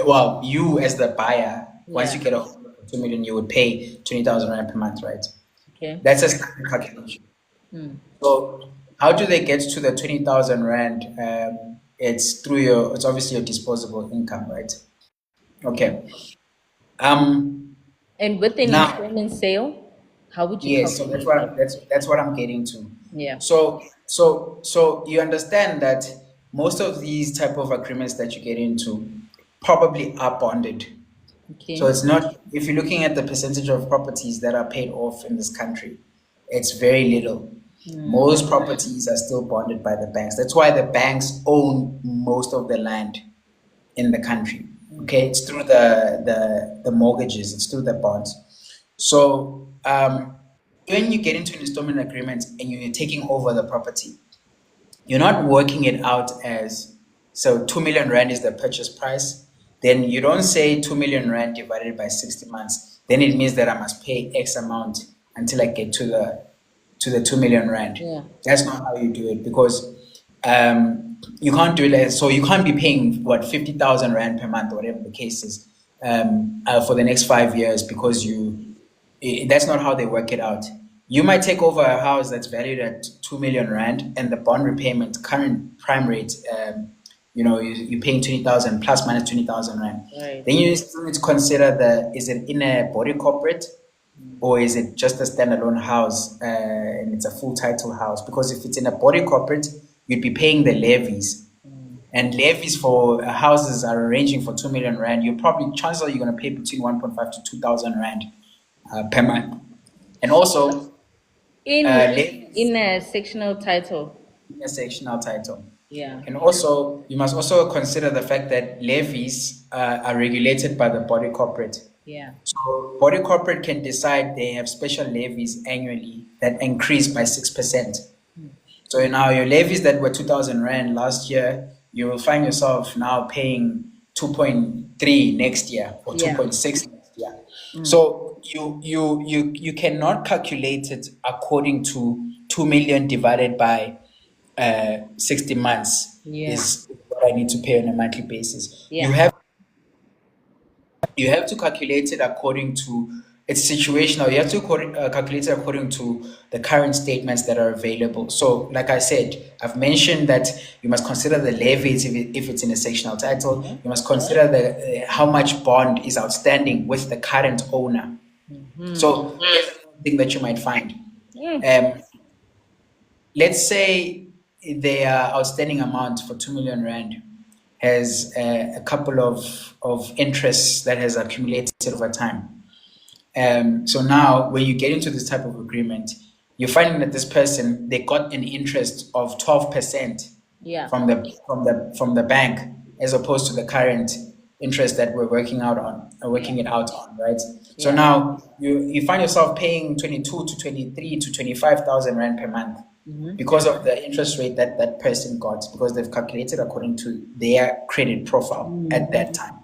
well, you as the buyer, once you Yeah. get a 2 million, you would pay 20,000 rand per month, right? Okay. That's a standard calculation. So how do they get to the 20,000 rand? It's obviously your disposable income, right? Okay. And with an Now, installment sale, how would you yes, so that's calculate that? what that's what I'm getting to. Yeah. So you understand that most of these type of agreements that you get into probably are bonded. So Okay. it's not, if you're looking at the percentage of properties that are paid off in this country, it's very little. Most properties are still bonded by the banks. That's why the banks own most of the land in the country. Okay, it's through the mortgages, it's through the bonds. So when you get into an installment agreement and you're taking over the property, you're not working it out as, so 2 million rand is the purchase price. Then you don't say 2 million rand divided by 60 months. Then it means that I must pay X amount until I get to the 2 million rand. Yeah. That's not how you do it, because you can't do it. So you can't be paying what 50,000 rand per month or whatever the case is for the next 5 years, because that's not how they work it out. You might take over a house that's valued at 2 million rand, and the bond repayment current prime rate, you're paying 20,000 plus minus 20,000 rand. Right. Then you still need to consider is it in a body corporate, or is it just a standalone house and it's a full title house? Because if it's in a body corporate, you'd be paying the levies. And levies for houses are ranging for 2 million rand. Chances are you're going to pay between 1.5 to 2,000 rand per month. And also, In levies in a sectional title. in a sectional title. Yeah. And also, you must also consider the fact that levies are regulated by the body corporate. Yeah. So, body corporate can decide they have special levies annually that increase by 6%. So now your levies that were 2,000 Rand last year, you will find yourself now paying 2.3 next year or Yeah. 2.6 next year. So you cannot calculate it according to 2 million divided by 60 months Yeah. is what I need to pay on a monthly basis. Yeah. You have to calculate it according to it's situational. You have to calculate it according to the current statements that are available. So, like I said, I've mentioned that you must consider the levies if it's in a sectional title. You must consider the how much bond is outstanding with the current owner. So, here's another thing that you might find. Um, let's say their outstanding amount for 2 million Rand has a couple of interests that has accumulated over time. So now when you get into this type of agreement, you're finding that this person, they got an interest of 12% Yeah. from the bank, as opposed to the current interest that we're working it out on, right? So Yeah. now you find yourself paying 22 to 23 to 25,000 Rand per month because of the interest rate that that person got, because they've calculated according to their credit profile at that time.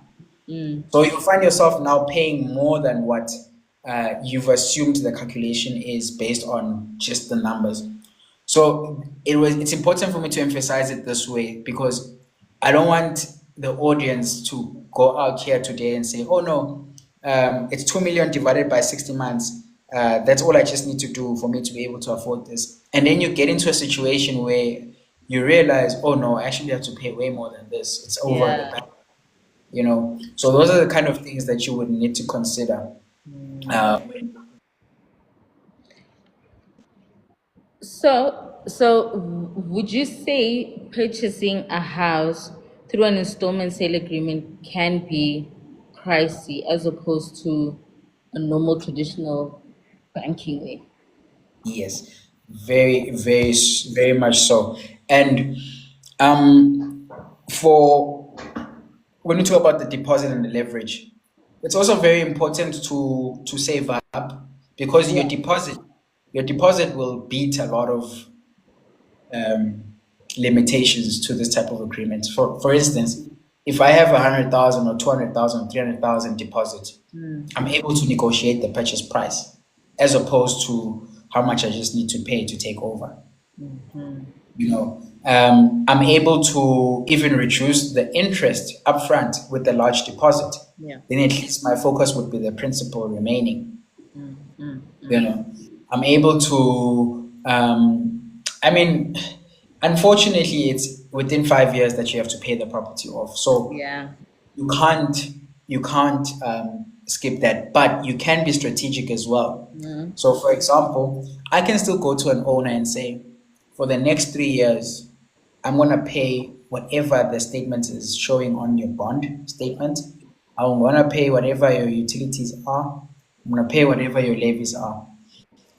So you find yourself now paying more than what you've assumed the calculation is based on just the numbers. So it's important for me to emphasize it this way because I don't want the audience to go out here today and say, "Oh no, it's 2 million divided by 60 months. That's all I just need to do for me to be able to afford this." And then you get into a situation where you realize, "Oh no, I actually have to pay way more than this. It's over the Yeah. bank." So those are the kind of things that you would need to consider. Uh, So would you say purchasing a house through an installment sale agreement can be pricey as opposed to a normal traditional banking way? yes, very, very, very much so. And um, for when we talk about the deposit and the leverage, it's also very important to save up because Yeah. your deposit will beat a lot of um, limitations to this type of agreement. For instance, if I have 100,000 or 200,000 or 300,000 deposit, I'm able to negotiate the purchase price as opposed to how much I just need to pay to take over. I'm able to even reduce the interest upfront with the large deposit. Yeah. Then at least my focus would be the principal remaining. I'm able to. I mean, unfortunately, it's within 5 years that you have to pay the property off. So Yeah. you can't skip that, but you can be strategic as well. So, for example, I can still go to an owner and say, for the next 3 years, I'm gonna pay whatever the statement is showing on your bond statement. I'm gonna pay whatever your utilities are. I'm gonna pay whatever your levies are.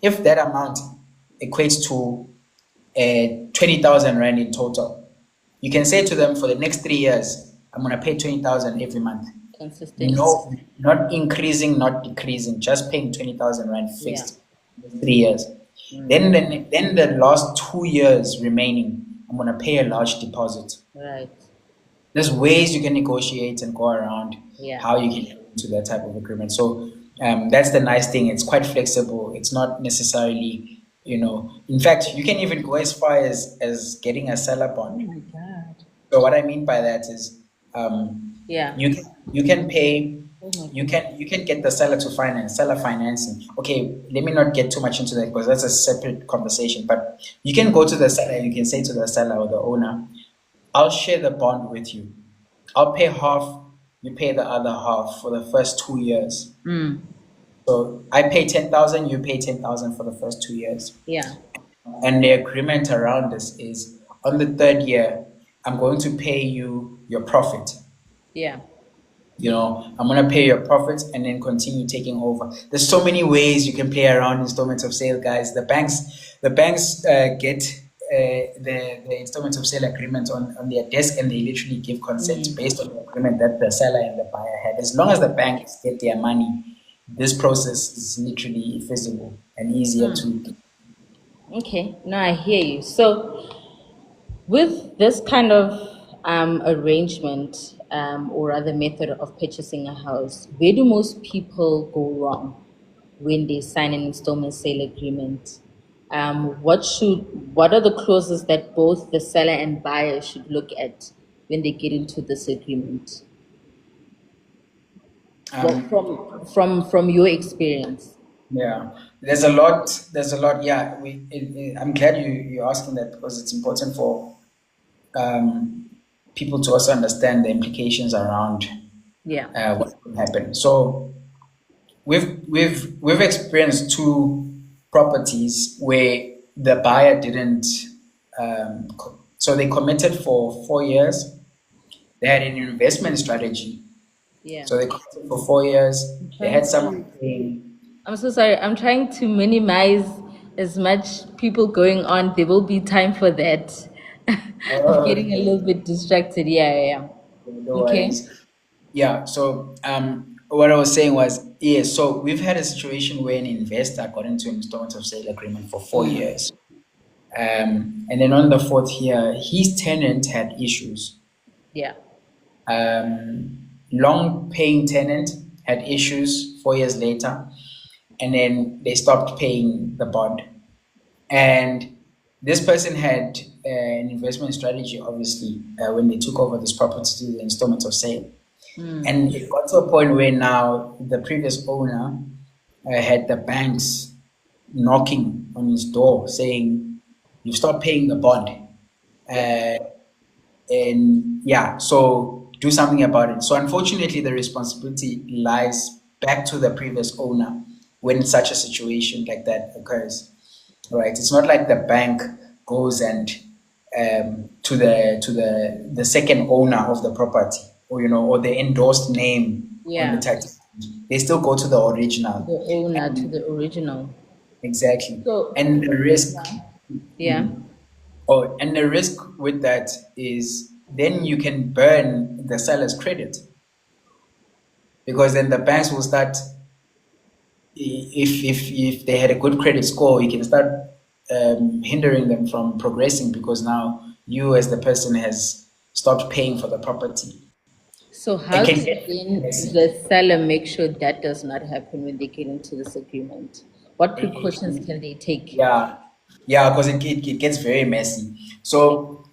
If that amount equates to 20,000 Rand in total, you can say to them for the next 3 years, I'm going to pay 20,000 every month. Consistent. No, not increasing, not decreasing, just paying 20,000 Rand fixed for 3 years. Then the last 2 years remaining, I'm going to pay a large deposit. Right. There's ways you can negotiate and go around Yeah. how you can get into that type of agreement. So that's the nice thing. It's quite flexible. It's not necessarily, in fact, you can even go as far as getting a seller Oh bond. my God. So what I mean by that is Yeah. you can pay Oh my you can get the seller to finance seller financing. Okay, let me not get too much into that because that's a separate conversation. But you can go to the seller and you can say to the seller or the owner, I'll share the bond with you. I'll pay half, you pay the other half for the first 2 years. So I pay 10,000, you pay 10,000 for the first 2 years. Yeah. And the agreement around this is on the third year, I'm going to pay you your profit. Yeah. I'm going to pay your profits and then continue taking over. There's so many ways you can play around installments of sale, guys. The banks get the installment of sale agreement on their desk, and they literally give consent based on the agreement that the seller and the buyer had. As long as the banks get their money, this process is literally feasible and easier to. Okay, now I hear you. So, with this kind of arrangement or other method of purchasing a house, where do most people go wrong when they sign an installment sale agreement? What are the clauses that both the seller and buyer should look at when they get into this agreement? Well, Um, from your experience. yeah, there's a lot. There's a lot. Yeah, I'm glad you're asking that, because it's important for people to also understand the implications around Yeah. what can happen. So we've experienced two properties where the buyer didn't. So they committed for 4 years. They had an investment strategy. Yeah. So they committed for 4 years. I'm They trying had to. someone paying. I'm so sorry. I'm trying to minimize as much people going on. There will be time for that. I'm getting a Okay, little bit distracted. Yeah, yeah, no yeah. Okay. worries. Yeah. So what I was saying was, yeah. So we've had a situation where an investor got into an installment of sale agreement for 4 years. And then on the fourth year, his tenant had issues. Yeah. Long paying tenant had issues 4 years later, and then they stopped paying the bond. And this person had an investment strategy, obviously, when they took over this property to the installment of sale. And it got to a point where now the previous owner had the banks knocking on his door saying, "You've stopped paying the bond." Uh, and yeah, so do something about it. So unfortunately, the responsibility lies back to the previous owner when such a situation like that occurs. Right? It's not like the bank goes and to the second owner of the property, or or the endorsed name on the Yeah. title. They still go to the The original. owner to And the original. exactly. So, And the risk. yeah. Yeah. Oh, and the risk with that is then you can burn the seller's credit, because then the banks will start, if they had a good credit score, you can start hindering them from progressing, because now you as the person has stopped paying for the property. So, It how can does get then messy. the seller make sure that does not happen when they get into this agreement? What precautions It- can they take? Yeah, yeah, because it gets very messy. Okay. So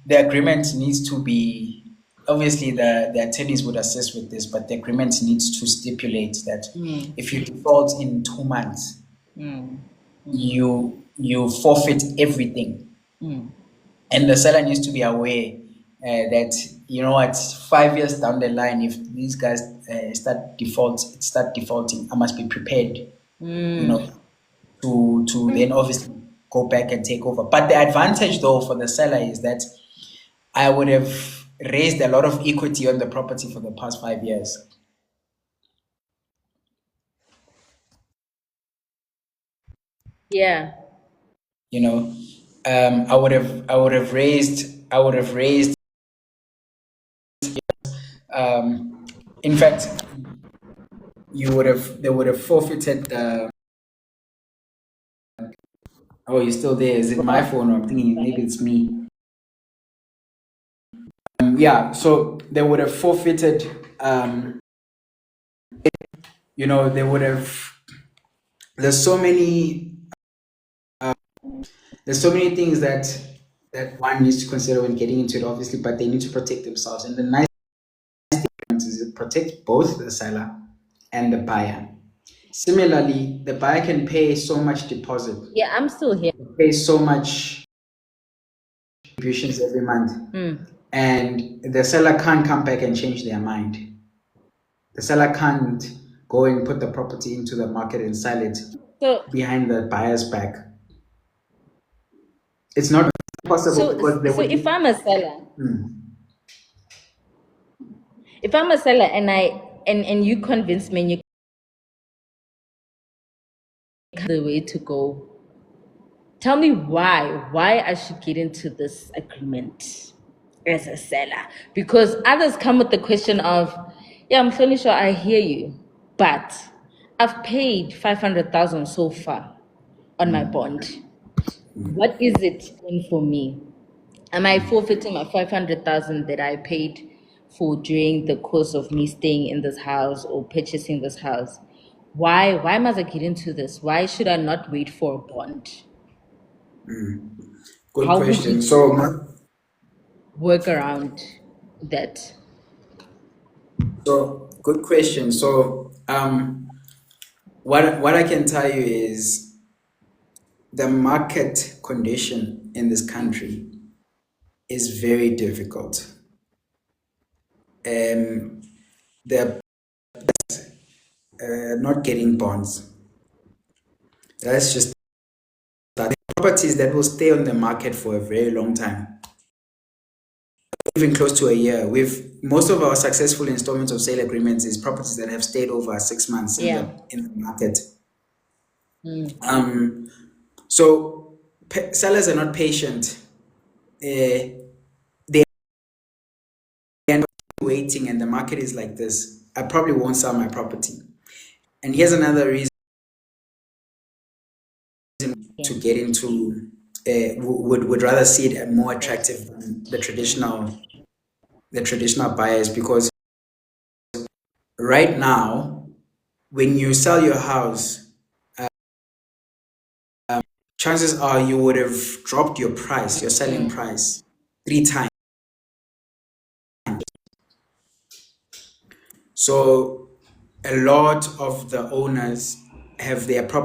the agreement needs to be, obviously the attorneys would assist with this, but the agreement needs to stipulate that Mm, if you default in 2 months, mm, you forfeit everything, mm. and the seller needs to be aware that, you know what, 5 years down the line, if these guys start defaulting, I must be prepared, you know, to then obviously go back and take over. But the advantage though for the seller is that I would have raised a lot of equity on the property for the past 5 years. Yeah. You know, I would have raised. In fact, they would have forfeited. Oh, you're still there? Is it my phone, or I'm thinking maybe it's me? Yeah, so they would have forfeited. They would have. There's so many. There's so many things that one needs to consider when getting into it, obviously, but they need to protect themselves. And the nice thing is it protects both the seller and the buyer. Similarly, the buyer can pay so much deposit, Yeah, I'm still here. pay so much contributions every month, Mm. and the seller can't come back and change their mind. The seller can't go and put the property into the market and sell it So, behind the buyer's back. It's not possible, so, because there so would if be. I'm a seller, Hmm. if I'm a seller and and you convince me and you the way to go, Tell me why I should get into this agreement as a seller. Because others come with the question of, yeah, I'm fairly sure I hear you, but I've paid 500,000 so far on my bond. What is it in for me? Am I forfeiting my 500,000 that I paid for during the course of me staying in this house or purchasing this house? Why must I get into this? Why should I not wait for a bond? Good How would question. you So, work around that? good question. So, what I can tell you is the market condition in this country is very difficult. They're not getting bonds. That's just that. Properties that will stay on the market for a very long time, even close to a year. With most of our successful installments of sale agreements is properties that have stayed over 6 months in Yeah. the market. Mm. So sellers are not patient. They are not waiting, and the market is like this. I probably won't sell my property. And here's another reason Yeah. to get into. Would rather see it more attractive than the traditional buyers, because right now, when you sell your house, chances are you would have dropped your price, your selling price, 3 times. So a lot of the owners have their property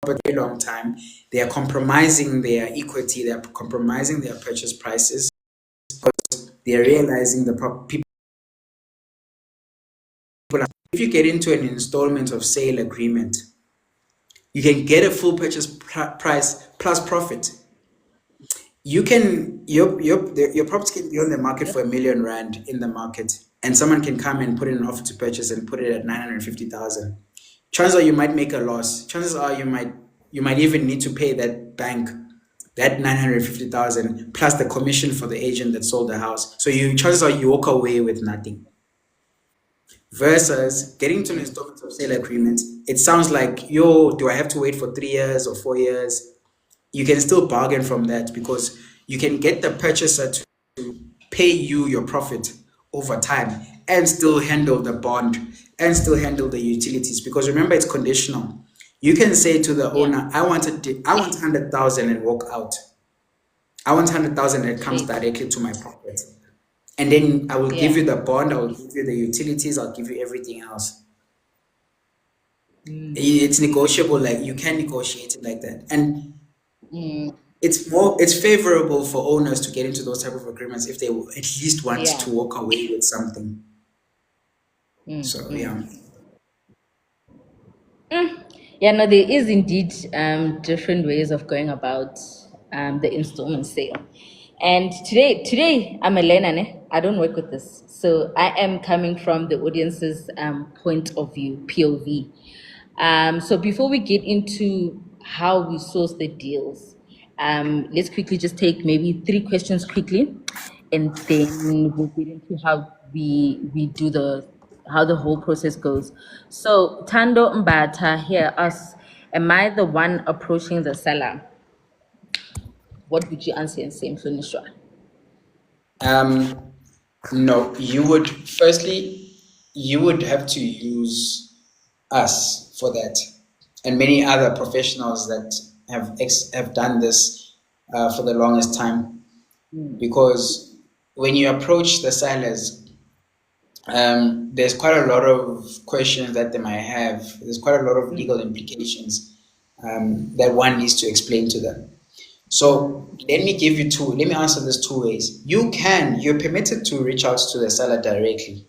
for a long time. They are compromising their equity, they are compromising their purchase prices. They are realizing people. If you get into an installment of sale agreement, you can get a full purchase price plus profit. You can your property can be on the market for R1 million in the market, and someone can come and put in an offer to purchase and put it at 950,000. Chances are you might make a loss. Chances are you might even need to pay that bank that 950,000 plus the commission for the agent that sold the house. So chances are you walk away with nothing. Versus getting to an installment of sale agreement, it sounds like, yo, do I have to wait for 3 years or 4 years? You can still bargain from that, because you can get the purchaser to pay you your profit over time and still handle the bond and still handle the utilities, because remember, it's conditional. You can say to the owner, I want 100,000 and walk out. I want 100,000 that comes directly to my pocket. And then I will give you the bond, I will give you the utilities, I'll give you everything else. It's negotiable, like you can negotiate it like that. And it's favorable for owners to get into those type of agreements if they at least want to walk away with something. So yeah. Yeah, no, there is indeed different ways of going about the installment sale. And today I'm a learner, ne? I don't work with this. So I am coming from the audience's point of view, POV. So before we get into how we source the deals, let's quickly just take maybe 3 questions quickly, and then we'll get into how we do how the whole process goes. So Tando Mbata here asks, am I the one approaching the seller? What would you answer in same Mhlonishwa? No, you would have to use us for that, and many other professionals that have done this for the longest time. Because when you approach the sellers, there's quite a lot of questions that they might have. There's quite a lot of legal implications that one needs to explain to them. So let me answer this 2 ways. You're permitted to reach out to the seller directly.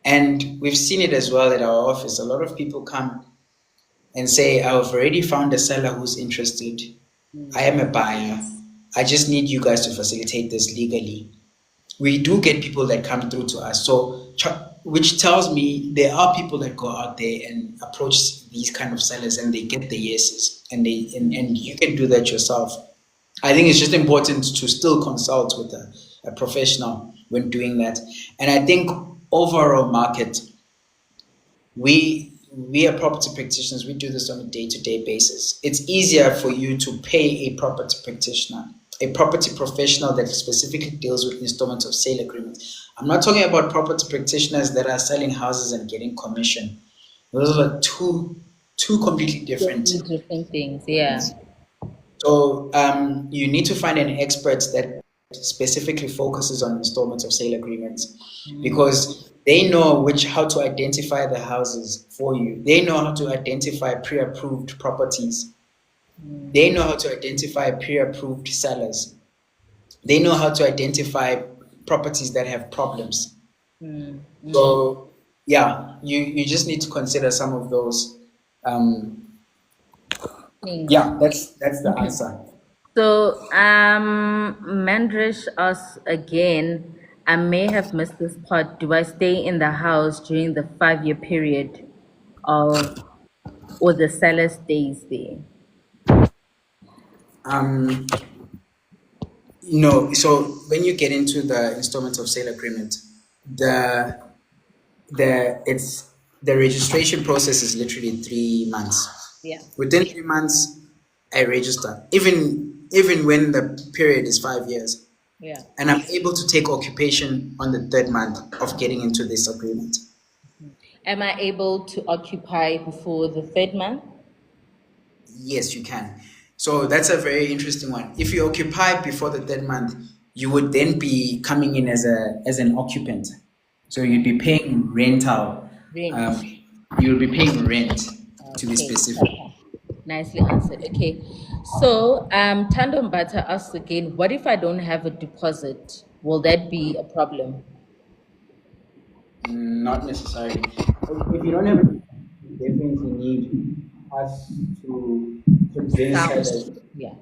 And we've seen it as well at our office. A lot of people come and say, I've already found a seller who's interested. I am a buyer. I just need you guys to facilitate this legally. we do get people that come through to us. So, which tells me there are people that go out there and approach these kind of sellers and they get the yeses, and and you can do that yourself. I think it's just important to still consult with a professional when doing that. And I think overall market, we are property practitioners, we do this on a day-to-day basis. It's easier for you to pay a property practitioner, a property professional that specifically deals with installment of sale agreements. I'm not talking about property practitioners that are selling houses and getting commission. Those are two completely different Totally different things. Yeah. things. So you need to find an expert that specifically focuses on installments of sale agreements, because they know which how to identify the houses for you. They know how to identify pre-approved properties. They know how to identify pre-approved sellers. They know how to identify properties that have problems. So yeah, you just need to consider some of those. Um, Things. yeah, that's the answer. So, Mandrish asks again, I may have missed this part. Do I stay in the house during the 5-year period of, or the seller stays there? Um, no, so when you get into the installment of sale agreement, the it's the registration process is literally 3 months. Yeah. Within 3 months, I register. Even when the period is 5 years, Yeah. and I'm able to take occupation on the third month of getting into this agreement. Am I able to occupy before the 3rd month? Yes, you can. So that's a very interesting one. If you occupy before the third month, you would then be coming in as an occupant. So you'd be paying rental. Rent. Um, you'll be paying rent, to be Okay. specific. Nicely answered. Okay. So, Tando Mbata asks again, what if I don't have a deposit? Will that be a problem? Not necessarily. If you don't have, you definitely need us to bring Sound. sellers Yeah.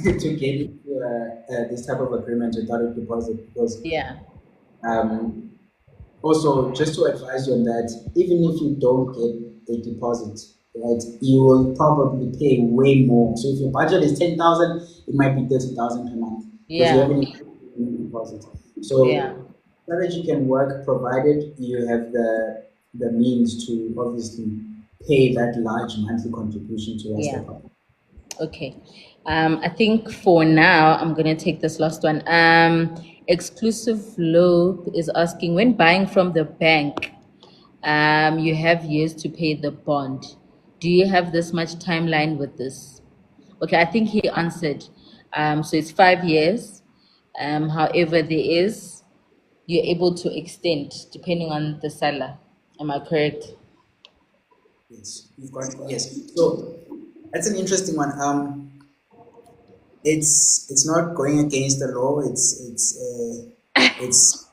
to get into this type of agreement without a deposit, because Yeah. um, also, just to advise you on that, even if you don't get a deposit, right, you will probably pay way more. So if your budget is 10,000, it might be 30,000 per month because you Yeah. haven't even deposit. Yeah. So strategy can work provided you have the means to obviously pay that large monthly contribution towards the Yeah. property. Okay. I think for now, I'm going to take this last one. Exclusive Loop is asking, when buying from the bank, you have years to pay the bond. Do you have this much timeline with this? Okay, I think he answered. So it's 5 years. However, you're able to extend depending on the seller. Am I correct? Yes, you've got yes. So that's an interesting one. It's not going against the law. It's it's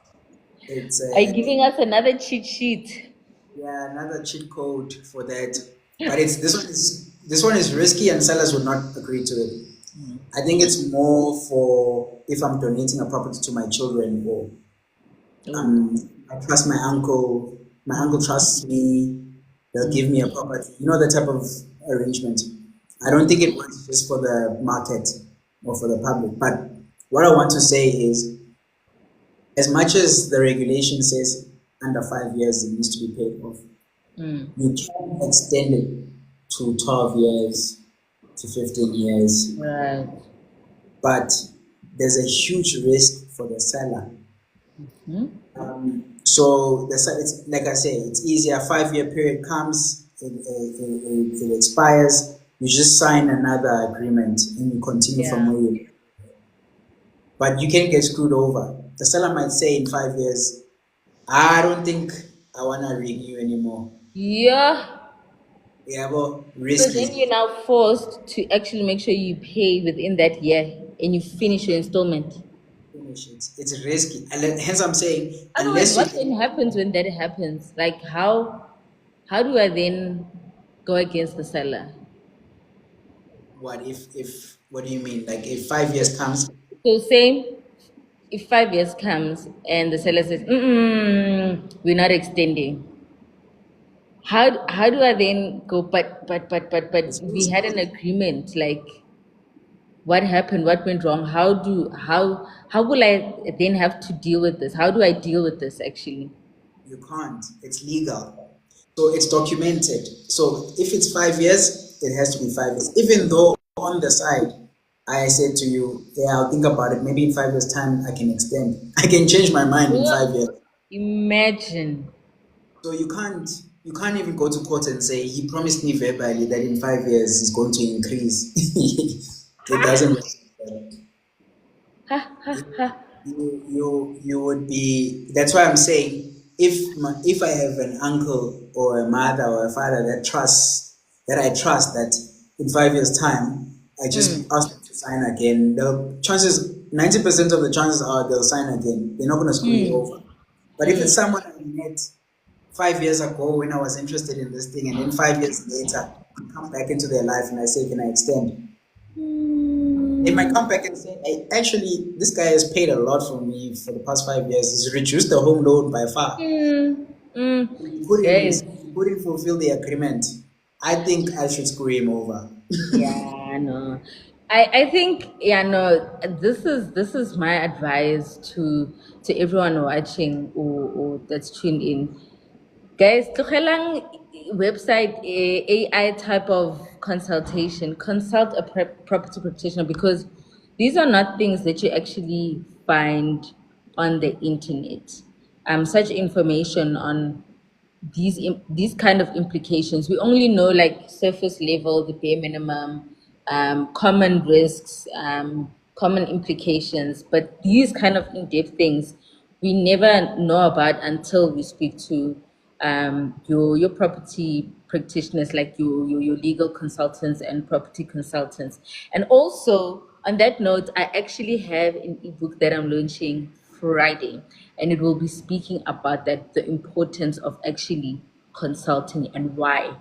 Are you giving us another cheat sheet? yeah, another cheat code for that. But it's this one is risky and sellers would not agree to it. I think it's more for if I'm donating a property to my children, or Oh, I trust my uncle. My uncle trusts me. They'll give me a property. You know, the type of arrangement. I don't think it works just for the market or for the public. But what I want to say is, as much as the regulation says under 5 years it needs to be paid off, you can extend it to 12 years, to 15 years, right. but there's a huge risk for the seller. So it's like I say, it's easier. 5 year period comes, it expires. You just sign another agreement and you continue from Yeah. where you. But you can get screwed over. The seller might say in 5 years, I don't think I want to renew anymore. Yeah. Yeah, well, So risky. then you're now forced to actually make sure you pay within that year and you finish your installment. Finish it. It's risky. And hence I'm saying, Otherwise, unless you what can, then happens when that happens? Like how do I then go against the seller? what if what do you mean? Like if 5 years comes, So same. if 5 years comes and the seller says, we're not extending, how do I then go? But It's we had an agreement. Like, what happened? What went wrong? How will I then have to deal with this? How do I deal with this actually? You can't. It's legal. So it's documented. So if it's 5 years, it has to be 5 years. Even though on the side, I said to you, yeah, I'll think about it. Maybe in 5 years' time, I can extend. I can change my mind in 5 years. Imagine. So you can't even go to court and say he promised me verbally that in 5 years he's going to increase. It doesn't work like that. Ha ha ha. You would be. That's why I'm saying if I have an uncle or a mother or a father that I trust that in 5 years time I just ask them to sign again, the chances 90% of the chances are they'll sign again. They're not going to screw you over. But if it's someone I met 5 years ago when I was interested in this thing, and then 5 years later I come back into their life and I say, can I extend? They might come back and say, hey, actually, this guy has paid a lot for me for the past 5 years. He's reduced the home loan by far. Mm, mm. Guys, He couldn't fulfill the agreement. I think I should screw him over. yeah, no. I think, yeah, no, this is my advice to everyone watching or that's tuned in. Guys, tlogelang website AI type of consultation. Consult a property practitioner, because these are not things that you actually find on the internet. Such information on these kind of implications, we only know like surface level, the bare minimum, common risks, common implications, but these kind of in-depth things we never know about until we speak to your property practitioners, like your legal consultants and property consultants. And also, on that note, I actually have an ebook that I'm launching Friday, and it will be speaking about that, the importance of actually consulting and why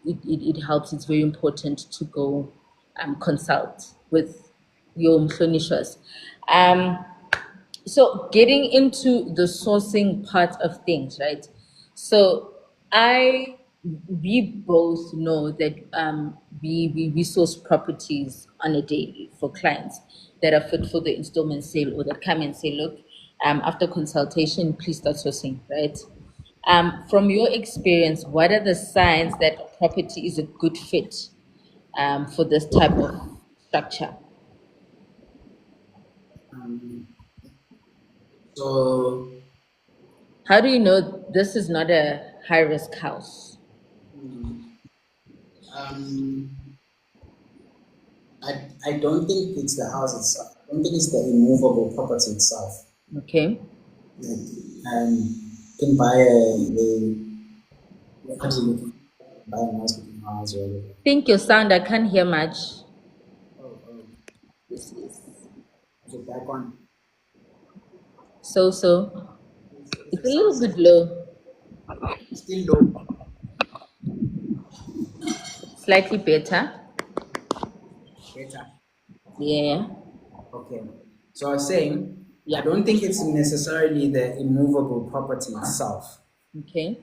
it helps. It's very important to go consult with your mhlonishas. So getting into the sourcing part of things, right? So I we both know that we source properties on a daily for clients that are fit for the installment sale, or that come and say, look, after consultation, please start sourcing, right? From your experience, what are the signs that a property is a good fit for this type of structure? Um, so How do you know this is not a high risk house? um, I don't think it's the house itself. I don't think it's the immovable property itself. Okay. Like, you can buy what do you look for? Buy a nice looking house or whatever. Think your sound, I can't hear much. Oh, This is so back on. so. Is It's the a sound little bit low, still low? slightly better. Better. Yeah. Okay. So I was saying, I Yeah. don't think it's necessarily the immovable property itself. Okay.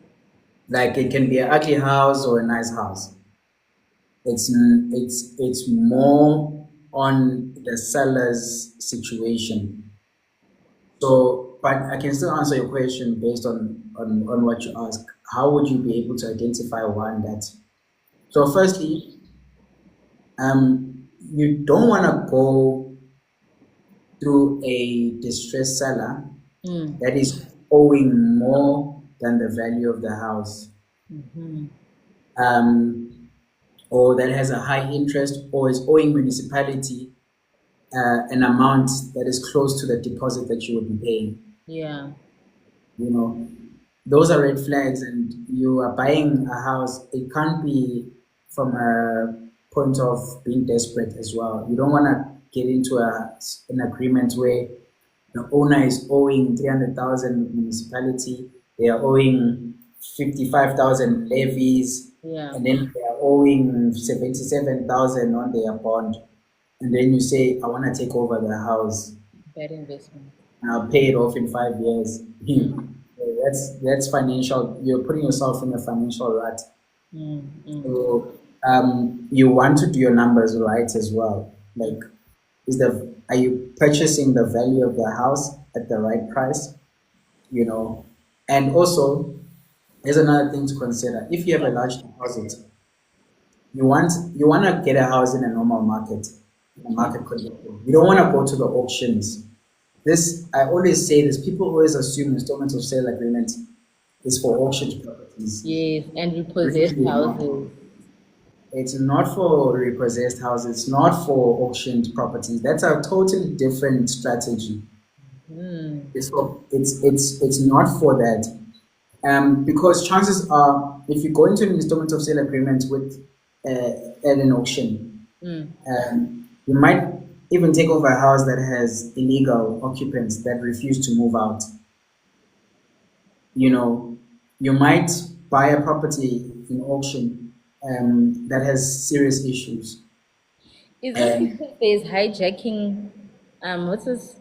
Like it can be an ugly house or a nice house. It's more on the seller's situation. So, but I can still answer your question based on what you ask. How would you be able to identify one that? So, firstly, you don't want to go through a distressed seller that is owing more than the value of the house, um, or that has a high interest, or is owing municipality an amount that is close to the deposit that you would be paying. Yeah. You know, those are red flags, and you are buying a house. It can't be from a point of being desperate as well. You don't want to get into an agreement where the owner is owing 300,000 municipality, they are owing 55,000 levies, Yeah. and then they are owing 77,000 on their bond. And then you say, I want to take over the house. Bad investment. and I'll pay it off in 5 years. That's financial. You're putting yourself in a financial rut. Mm, mm. So you want to do your numbers right as well. Like, are you purchasing the value of the house at the right price? You know, and also there's another thing to consider. If you have a Yeah. large deposit, you want to get a house in a normal market, in a Okay. market condition. You don't want to go to the auctions. This I always say this. People always assume installment of sale agreement is for auctioned properties. Yes, and repossessed Really not. houses. It's not for repossessed houses. It's not for auctioned properties. That's a totally different strategy. Mm. It's not for that. Because chances are, if you go into an installment of sale agreement with at an auction, Mm. you might even take over a house that has illegal occupants that refuse to move out. You know, you might buy a property in auction that has serious issues. Is this And because there's hijacking? What's this?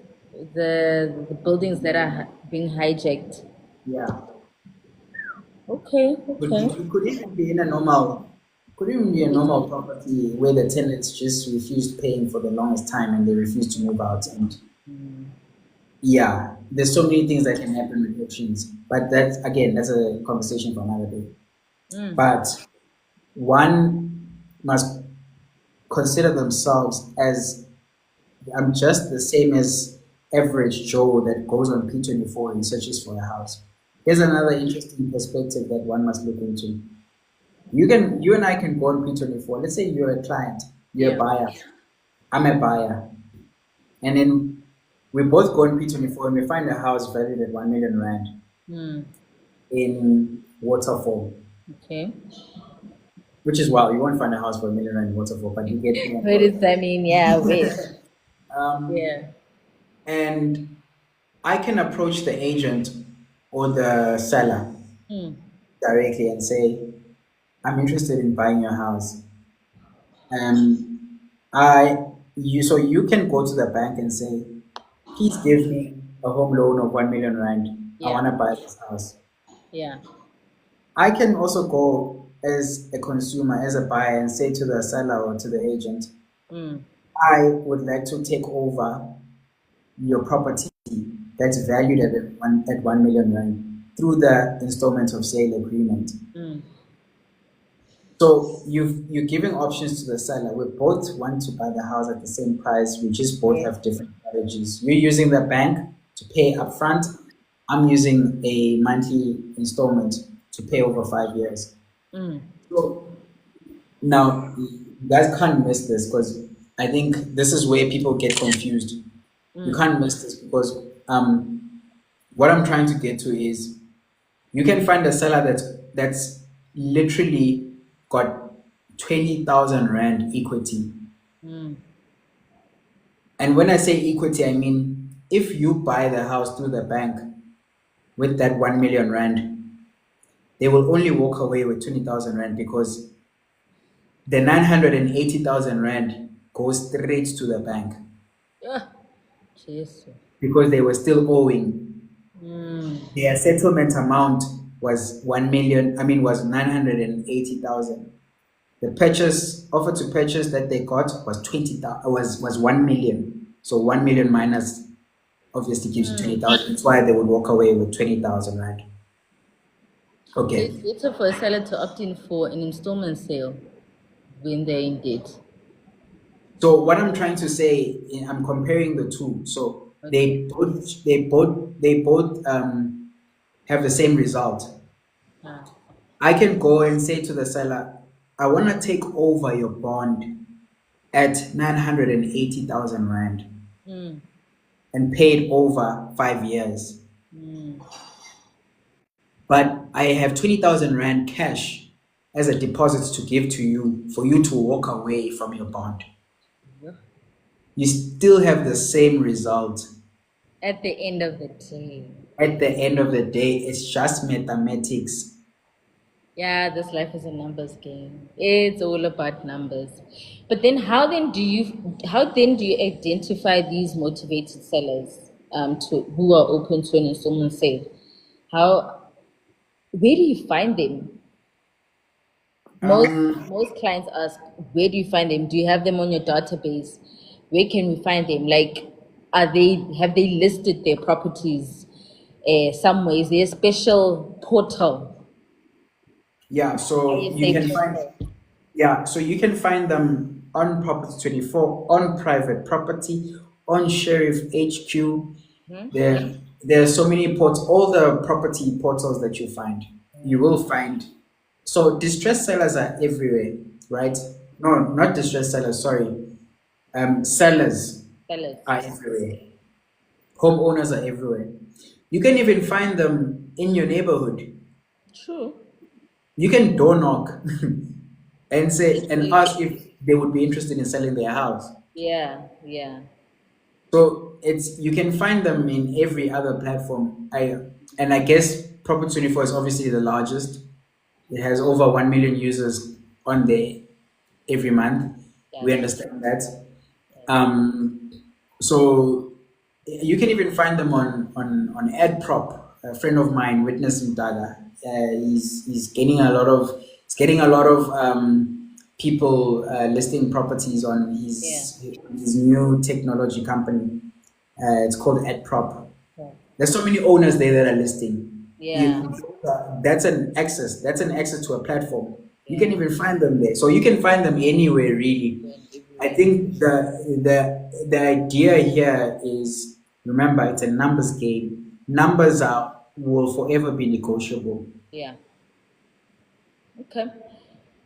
The buildings that are being hijacked. yeah, Okay, could okay. it could even be in a normal, could even be a normal property where the tenants just refused paying for the longest time and they refuse to move out. And yeah, there's so many things that can happen with auctions, but that's a conversation for another day. Mm. But one must consider themselves as I'm just the same as average Joe that goes on P24 and searches for a house. Here's another interesting perspective that one must look into. You and I can go on P24. Let's say you're a client, you're a Yeah. buyer, I'm a buyer, and then we both go on P24 and we find a house valued at 1 million rand Mm. in Waterfall, Okay. which is wow. You won't find a house for 1 million rand in Waterfall, but you get me. What does that mean? Yeah, wait. Um, Yeah. and I can approach the agent or the seller Mm. directly and say, I'm interested in buying your house. I so you can go to the bank and say, please give me a home loan of 1 million rand. I Yeah. want to buy this house. Yeah. I can also go as a consumer, as a buyer, and say to the seller or to the agent, Mm. I would like to take over your property that's valued at 1 million rand through the installment of sale agreement. Mm. So you're giving options to the seller. We both want to buy the house at the same price. We just both Yeah. have different strategies. You're using the bank to pay upfront. I'm using a monthly installment to pay over 5 years. Mm. So now you guys can't miss this because I think this is where people get confused. You Mm. can't miss this because what I'm trying to get to is you can find a seller that's literally got 20,000 rand equity. Mm. And when I say equity, I mean if you buy the house through the bank with that 1 million rand, they will only walk away with 20,000 rand because the 980,000 rand goes straight to the bank Ah, Jesus. because they were still owing. Mm. Their settlement amount was 1 million, I mean, was 980,000. The purchase offer to purchase that they got was 20,000, was 1 million. So 1 million minus obviously gives you 20,000. That's why they would walk away with 20,000, right? So it's Okay. better for a seller to opt in for an installment sale when they're in debt. So what I'm trying to say, I'm comparing the two. So Okay. they both have the same result. Ah. I can go and say to the seller, I want to take over your bond at 980,000 rand Mm. and pay it over 5 years. Mm. But I have 20,000 rand cash as a deposit to give to you for you to walk away from your bond. Yeah. You still have the same result. At the end of the day. At the end of the day, it's just mathematics. Yeah, this life is a numbers game. It's all about numbers. But then how then do you identify these motivated sellers to who are open to an installment sale? How where do you find them? Most Um, most clients ask, where do you find them? Do you have them on your database? Where can we find them? Like, have they listed their properties somewhere? Is there a special portal, yeah, so you ISA can find portal? yeah, so you can find them on Property 24, on Private Property, on Sheriff HQ. There are so many ports, all the property portals that you find. You will find. So distressed sellers are everywhere, right? No, not distressed sellers, sorry. Sellers Sellers. are everywhere. Homeowners are everywhere. You can even find them in your neighborhood. True. You can door knock and say It's and really, ask if they would be interested in selling their house. yeah, yeah, So it's you can find them in every other platform. I guess Property 24 is obviously the largest. It has over 1 million users on there every month. yeah. We understand that. Um, so you can even find them on AdProp. A friend of mine, Witness Mdaga, he's getting a lot of people listing properties on Yeah, his new technology company. It's called AdProp. yeah, There's so many owners there that are listing. yeah, That's an access. That's an access to a platform. You can yeah. even find them there. So you can find them anywhere, really. Going I everywhere. think the idea here is, remember, it's a numbers game. Numbers are will forever be negotiable. Yeah. Okay.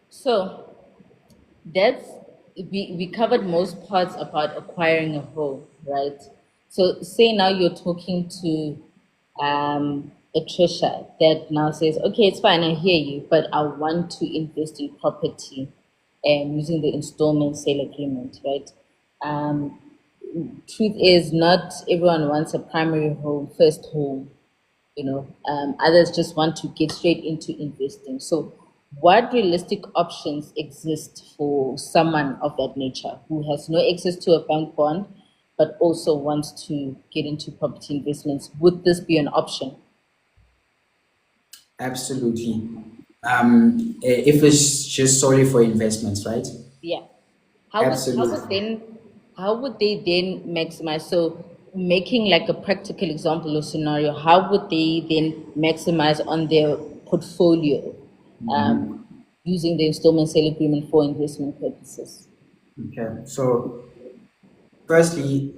So that's we covered most parts about acquiring a home, right? So say now you're talking to a Trisha that now says, okay, it's fine, I hear you, but I want to invest in property and using the installment sale agreement, right? Um, Truth is, not everyone wants a primary home, first home. Others just want to get straight into investing. So what realistic options exist for someone of that nature who has no access to a bank bond but also wants to get into property investments? Would this be an option? Absolutely. If it's just solely for investments, right? Yeah. Absolutely. How would they then maximize? So making like a practical example or scenario, how would they then maximize on their portfolio using the installment sale agreement for investment purposes? Okay. So, firstly,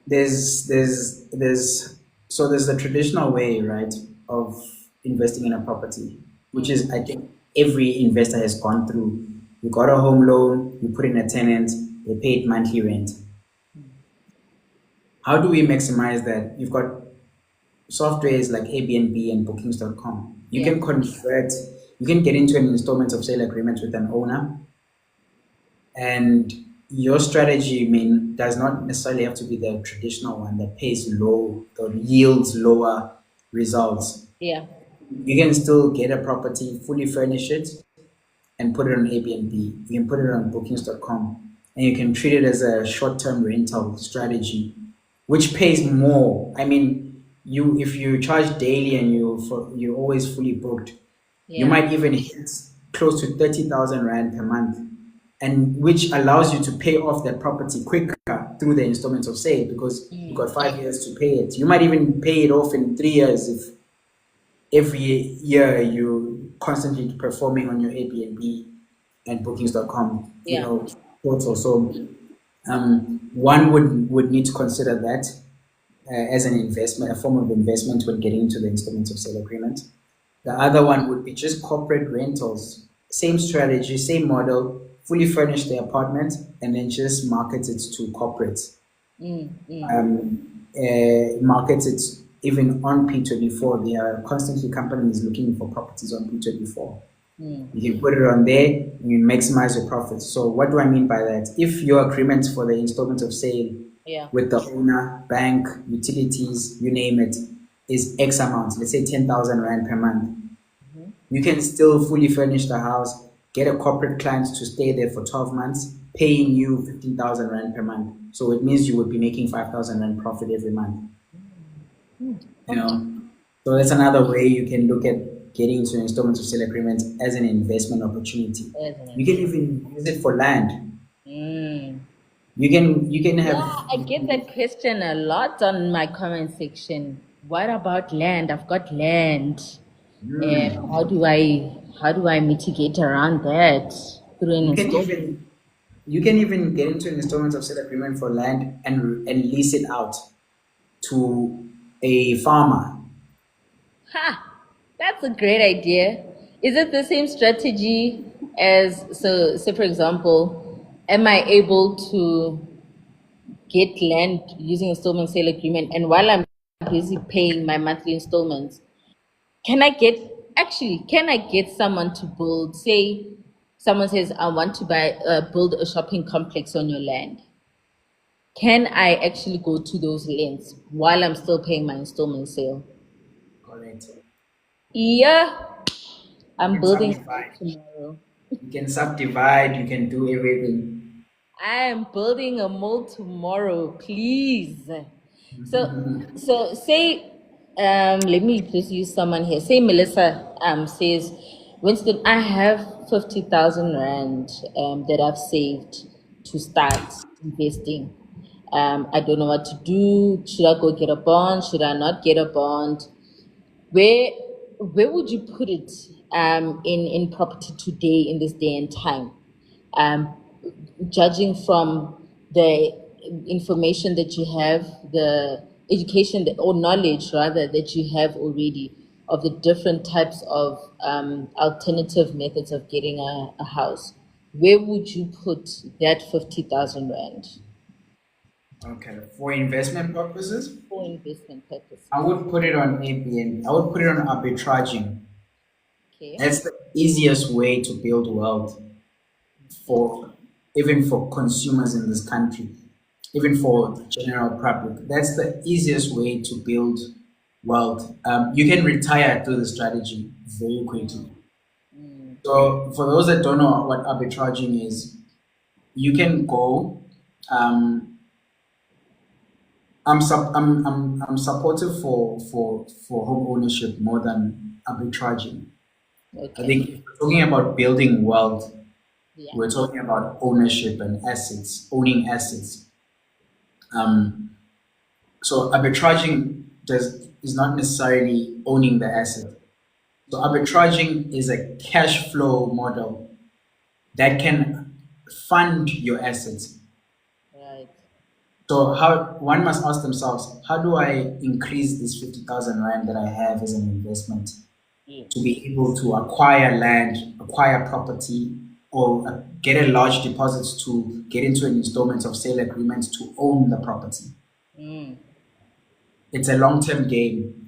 there's the traditional way, right, of investing in a property, which Mm, is, I think, every investor has gone through. You got a home loan, you put in a tenant, they paid monthly rent. How do we maximize that? You've got softwares like Airbnb and Bookings.com. yeah, You can get into an installment of sale agreement with an owner, and your strategy does not necessarily have to be the traditional one that pays low, that yields lower results. yeah, You can still get a property, fully furnish it, and put it on Airbnb. You can put it on Bookings.com, and you can treat it as a short-term rental strategy, which pays more. I mean, you if you charge daily and you're always fully booked, you yeah, might even hit close to 30,000 rand per month, and which allows you to pay off that property quicker through the installments of sale because you've got 5 years to pay it. You might even pay it off in 3 years if every year you constantly performing on your Airbnb and bookings.com, yeah, portal. So one would need to consider that as an investment, a form of investment when getting into the installments of sale agreement. The other one would be just corporate rentals. Same strategy, same model, fully furnish the apartment and then just market it to corporates. Market it even on P24. There are constantly companies looking for properties on P24. You can put it on there, you maximize your profits. So what do I mean by that? If your agreement for the installment of sale yeah, with the owner, bank, utilities, you name it, is X amount, let's say 10,000 Rand per month, You can still fully furnish the house, get a corporate client to stay there for 12 months, paying you 15,000 rand per month. So it means you would be making 5,000 rand profit every month. You Okay. know, so that's another way you can look at getting into an installment of sale agreement as an investment opportunity. As an You can investment. even use it for land. Mm. You can Yeah, have I get that question a lot on my comment section. What about land? I've got land. And mm, how do I mitigate around that through an you can installment? even get into an installment of sale agreement for land and lease it out to a farmer. Ha! That's a great idea. Is it the same strategy as so for example, am I able to get land using installment sale agreement and while I'm busy paying my monthly installments, can I get can I get someone to build, say someone says I want to build a shopping complex on your land. Can I actually go to those lengths while I'm still paying my installment sale? Correct. Yeah, You I'm can building subdivide. tomorrow. You can do everything. I am building a mall tomorrow, please. So say, let me just use someone here. Say Melissa says, Winston, I have 50,000 rand that I've saved to start investing. I don't know what to do. Should I go get a bond? Should I not get a bond? Where where would you put it in property today in this day and time? Um, Judging from the information that you have, the education or knowledge rather that you have already of the different types of alternative methods of getting a house, where would you put that 50,000 rand Okay. For investment purposes, for investment I purposes? would put it on ABN. I would put it on arbitraging. Okay. That's the easiest way to build wealth Okay. for even for consumers in this country, even for the general public. That's the easiest way to build wealth. You can retire through the strategy very quickly. Mm, So for those that don't know what arbitraging is, you can go. Um, I'm supportive for home ownership more than arbitraging. I okay. think if we're talking about building wealth, Yeah. we're talking about ownership and assets, owning assets. Um, so arbitraging is not necessarily owning the asset. So arbitraging is a cash flow model that can fund your assets. Right. So how one must ask themselves, how do I increase this 50,000 rand that I have as an investment to Yes. be able to acquire land, acquire property, or get a large deposit to get into an installment of sale agreement to own the property? Mm, It's a long-term game,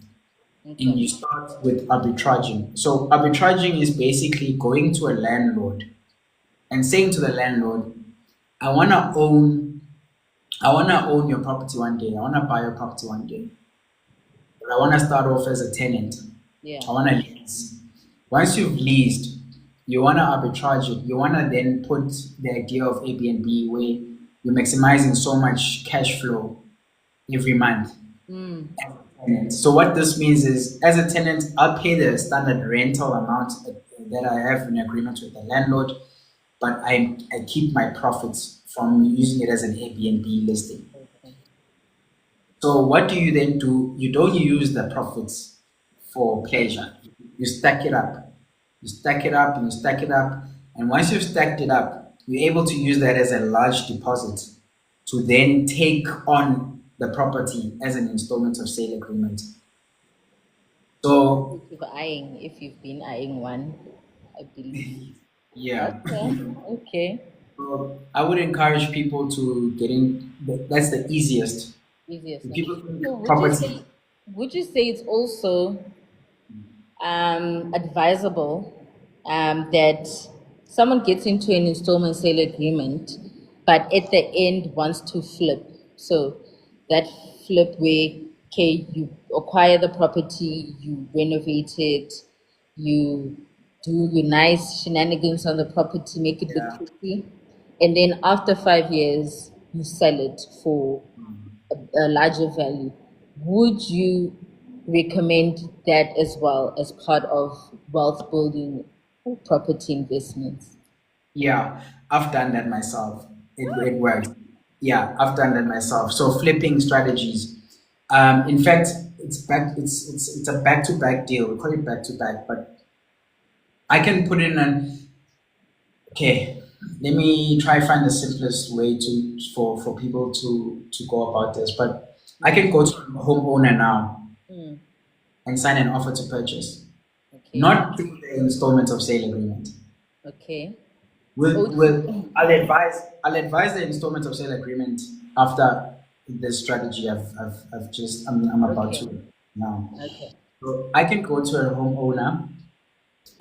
and okay. you start with arbitraging. So arbitraging is basically going to a landlord and saying to the landlord, I wanna own I wanna own your property one day. I wanna buy your property one day. But I wanna start off as a tenant. Yeah. I wanna lease. Once you've leased, you wanna arbitrage it. You wanna then put the idea of Airbnb where you're maximizing so much cash flow every month Mm, as a tenant. So what this means is, as a tenant, I'll pay the standard rental amount that I have in agreement with the landlord, but I keep my profits from using it as an Airbnb listing. okay. So what do you then do? You don't use the profits for pleasure. You stack it up. You stack it up and you stack it up. And once you've stacked it up, you're able to use that as a large deposit to then take on the property as an installment of sale agreement. So If you've been eyeing one, I believe. yeah. Okay. Okay. So I would encourage people to get in. That's the easiest. Easiest If one. people So think property. would you say it's also advisable that someone gets into an installment sale agreement, but at the end wants to flip? So that flip where, okay, you acquire the property, you renovate it, you do your nice shenanigans on the property, make it look Yeah. pretty, and then after 5 years, you sell it for a larger value. Would you recommend that as well as part of wealth building or property investments? Yeah, I've done that myself. It works. Yeah, I've done that myself. So flipping strategies. In fact, it's a back to back deal. We call it back to back, but I can put in an okay. Let me try find the simplest way for people to go about this. But I can go to a homeowner now Mm, and sign an offer to purchase, okay. not through the installment of sale agreement. Okay. Will OT. I'll advise the installment of sale agreement after the strategy I'm about Okay. to now. Okay. So I can go to a homeowner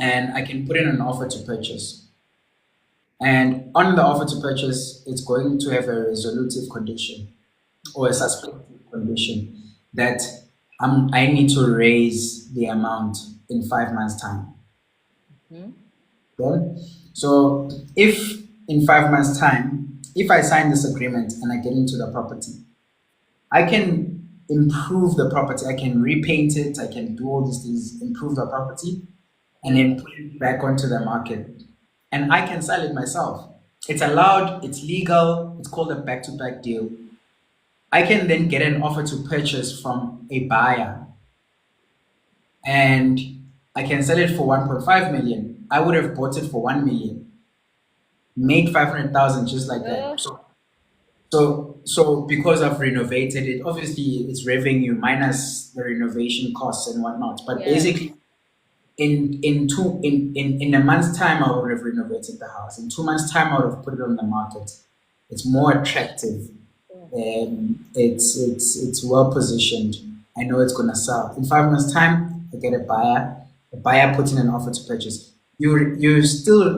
and I can put in an offer to purchase. And on the offer to purchase, it's going to have a resolutive condition or a suspected condition that I need to raise the amount in 5 months' time. Hmm. Okay? So if in 5 months' time, if I sign this agreement and I get into the property, I can improve the property. I can repaint it. I can do all these things, improve the property, and Okay. then put it back onto the market. And I can sell it myself. It's allowed, it's legal, it's called a back to back deal. I can then get an offer to purchase from a buyer and I can sell it for 1.5 million. I would have bought it for 1 million, made 500,000 just like that. Uh, So because I've renovated it, obviously it's revenue minus the renovation costs and whatnot. But yeah. basically, in a month's time, I would have renovated the house. In 2 months' time, I would have put it on the market. It's more attractive. It's well positioned. I know it's gonna sell. In 5 months' time, I get a buyer. The buyer puts in an offer to purchase. You still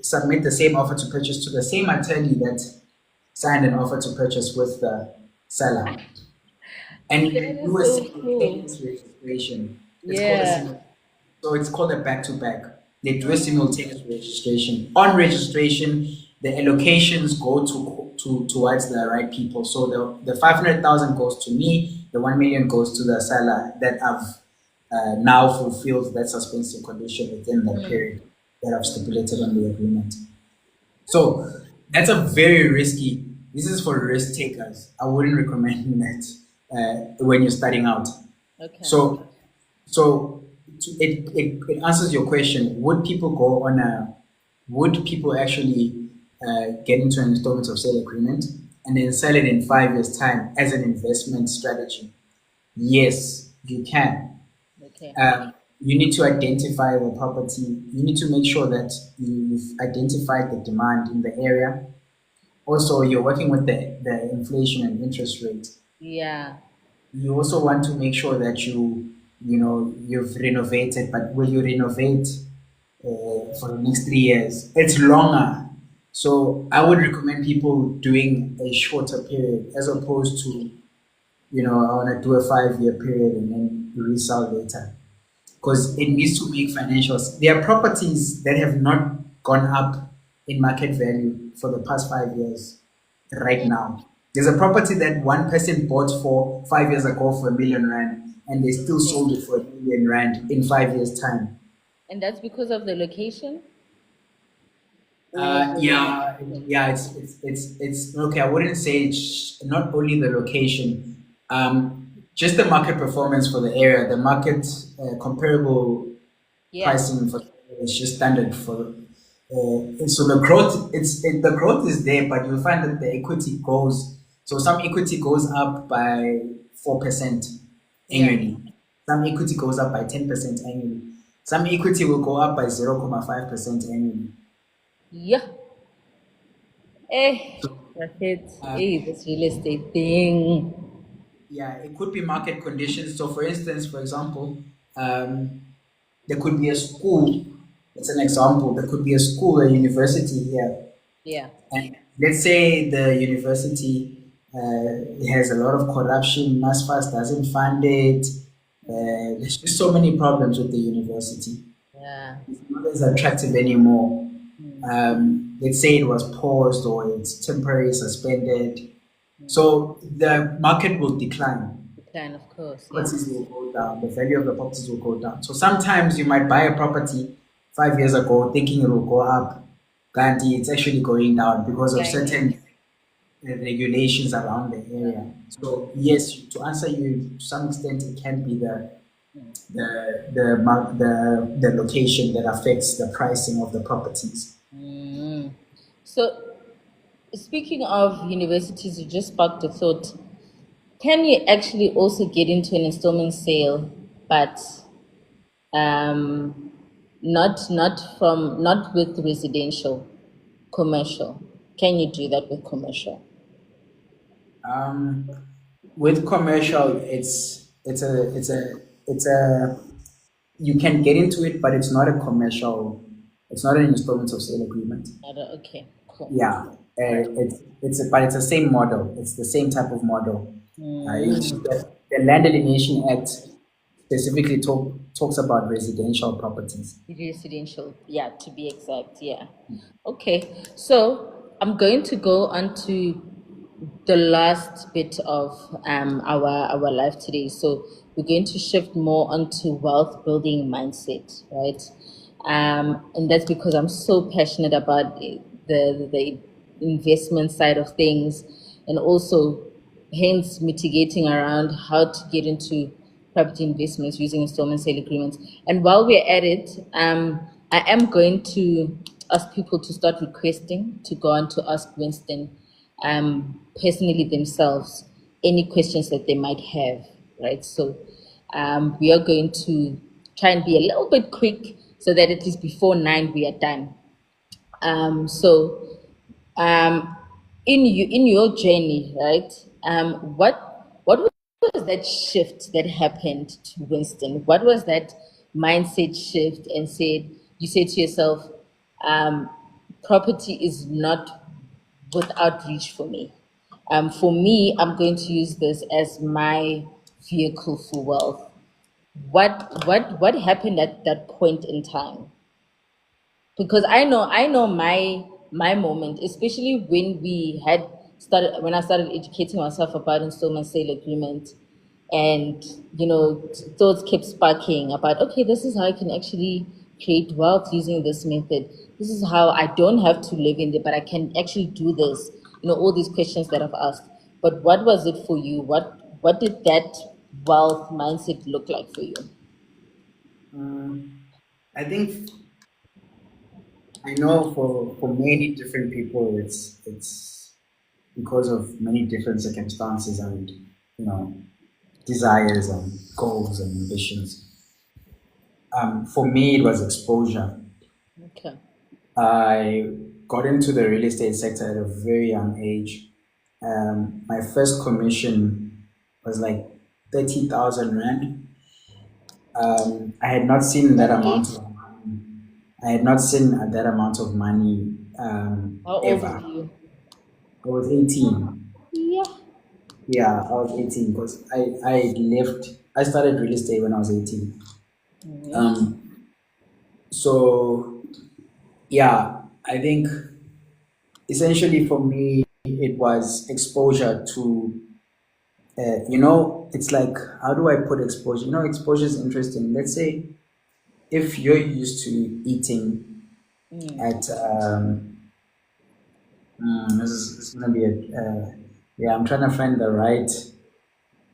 submit the same offer to purchase to the same attorney that signed an offer to purchase with the seller, and That you do is a so cool. simultaneous registration. It's called a Yeah. so it's called a back to back. They do a simultaneous registration. On registration, the allocations go towards the right people. So the 500,000 goes to me, the 1 million goes to the seller that I've now fulfilled that suspension condition within the period that I've stipulated on the agreement. So that's a very risky. This is for risk takers. I wouldn't recommend that when you're starting out. Okay. So so it answers your question. Would people go on a? Would people actually get into an installment of sale agreement and then sell it in 5 years' time as an investment strategy? Yes, you can. Okay. You need to identify the property. You need to make sure that you've identified the demand in the area. Also, you're working with the inflation and interest rate. Yeah. You also want to make sure that you've renovated, but will you renovate for the next 3 years? It's longer. So I would recommend people doing a shorter period as opposed to, I want to do a 5 year period and then resell later because it needs to make financials. There are properties that have not gone up in market value for the past 5 years right now. There's a property that one person bought for 5 years ago for 1 million rand, and they still Okay. sold it for 1 million rand in 5 years' time. And that's because of the location or Yeah, the yeah, it's okay. I wouldn't say it's not only the location, just the market performance for the area, the market comparable yeah. pricing for it's just standard for. So the growth, the growth is there, but you'll find that the equity goes. So some equity goes up by 4% Yeah. annually. Some equity goes up by 10% annually. Some equity will go up by 0.5% annually. Yeah. Eh, that's it. Hey, this real estate thing. Yeah, it could be market conditions. So, for instance, for example, um, there could be a school. It's an example. There could be a school, a university here, Yeah. and let's say the university has a lot of corruption. NASFAS doesn't fund it. There's just so many problems with the university. Yeah. It's not as attractive anymore. Mm. Let's say it was paused or it's temporarily suspended. So the market will decline. Decline, of course, Properties yes. will go down. The value of the properties will go down. So sometimes you might buy a property 5 years ago thinking it will go up. Gandhi, it's actually going down because of Declining. certain regulations around the area. So yes, to answer you to some extent, it can be the location that affects the pricing of the properties. Mm. So, speaking of universities, you just sparked a thought. Can you actually also get into an installment sale, but um, not with residential, commercial? Can you do that with commercial? Um, with commercial, it's a you can get into it, but it's not a commercial. It's not an installment of sale agreement. Okay, cool. Yeah, but it's the same model. It's the same type of model. It's just Mm. that the Land Alienation Act specifically talks about residential properties. Residential, yeah, to be exact, yeah. Okay, so I'm going to go on to the last bit of our life today. So we're going to shift more onto wealth building mindset, right? And that's because I'm so passionate about the investment side of things, and also hence mitigating around how to get into property investments using installment sale agreements. And while we're at it, I am going to ask people to start requesting to go on to ask Winston personally themselves any questions that they might have, right? So we are going to try and be a little bit quick so that at least before 9 we are done. So um, in your journey, right? What was that shift that happened to Winston? What was that mindset shift? And you said to yourself, um, property is not without reach for me. For me, I'm going to use this as my vehicle for wealth. What happened at that point in time? Because I know my moment, especially when I started educating myself about installment sale agreement, and thoughts kept sparking about, okay, this is how I can actually create wealth using this method. This is how I don't have to live in there, but I can actually do this. All these questions that I've asked. But what was it for you? What did that wealth mindset look like for you? I think I know for many different people, it's because of many different circumstances and desires and goals and ambitions. For me, it was exposure. Okay. I got into the real estate sector at a very young age. My first commission was like 30,000 rand. I had not seen that Young amount age. of I had not seen that amount of money How old were ever. you? I was 18. Yeah. Yeah, I was 18 because I started real estate when I was 18. Um, so yeah, I think essentially for me, it was exposure to, it's like, how do I put exposure? Exposure is interesting. Let's say if you're used to eating at, this is going to be yeah, I'm trying to find the right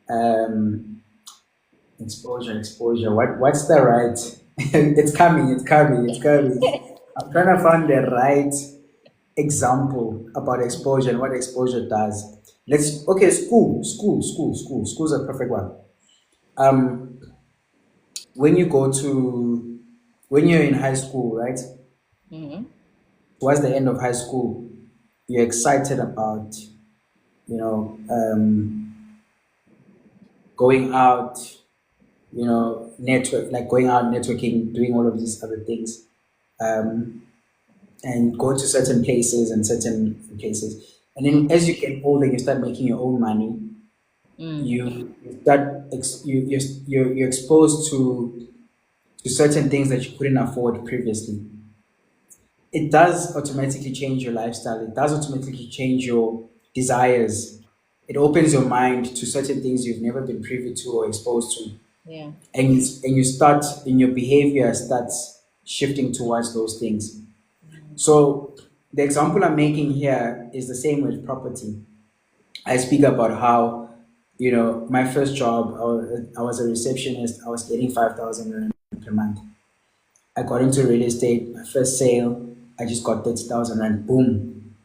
um, exposure. What's the right? It's coming. I'm trying to find the right example about exposure and what exposure does. Okay, school's a perfect one. Um, when you go to when you're in high school, right? Mm-hmm. Towards the end of high school, you're excited about going out, going out networking, doing all of these other things, um, and go to certain places and certain places. And then as you get older, you start making your own money. Mm. You start you're exposed to to certain things that you couldn't afford previously, it does automatically change your lifestyle. It does automatically change your desires. It opens your mind to certain things you've never been privy to or exposed to. Yeah. And you start, and your behavior starts shifting towards those things. So the example I'm making here is the same with property. I speak about how, my first job, I was a receptionist. I was getting 5,000 rand per month. I got into real estate. My first sale, I just got 30,000 rand. Boom,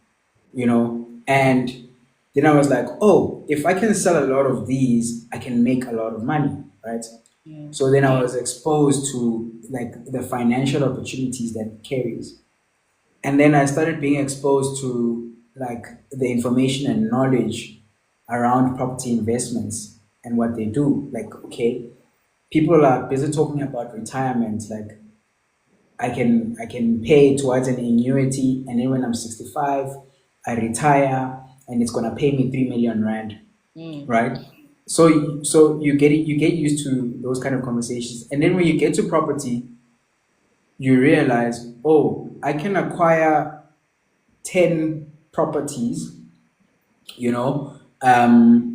and then I was like, oh, if I can sell a lot of these, I can make a lot of money, right? Yeah. So then I was exposed to like the financial opportunities that it carries. And then I started being exposed to like the information and knowledge around property investments and what they do. Like, okay, people are busy talking about retirement. Like, I can pay towards an annuity, and then when I'm 65, I retire, and it's gonna pay me 3 million rand, Mm. right? So you get used to those kind of conversations, and then when you get to property, you realize, oh, I can acquire 10 properties,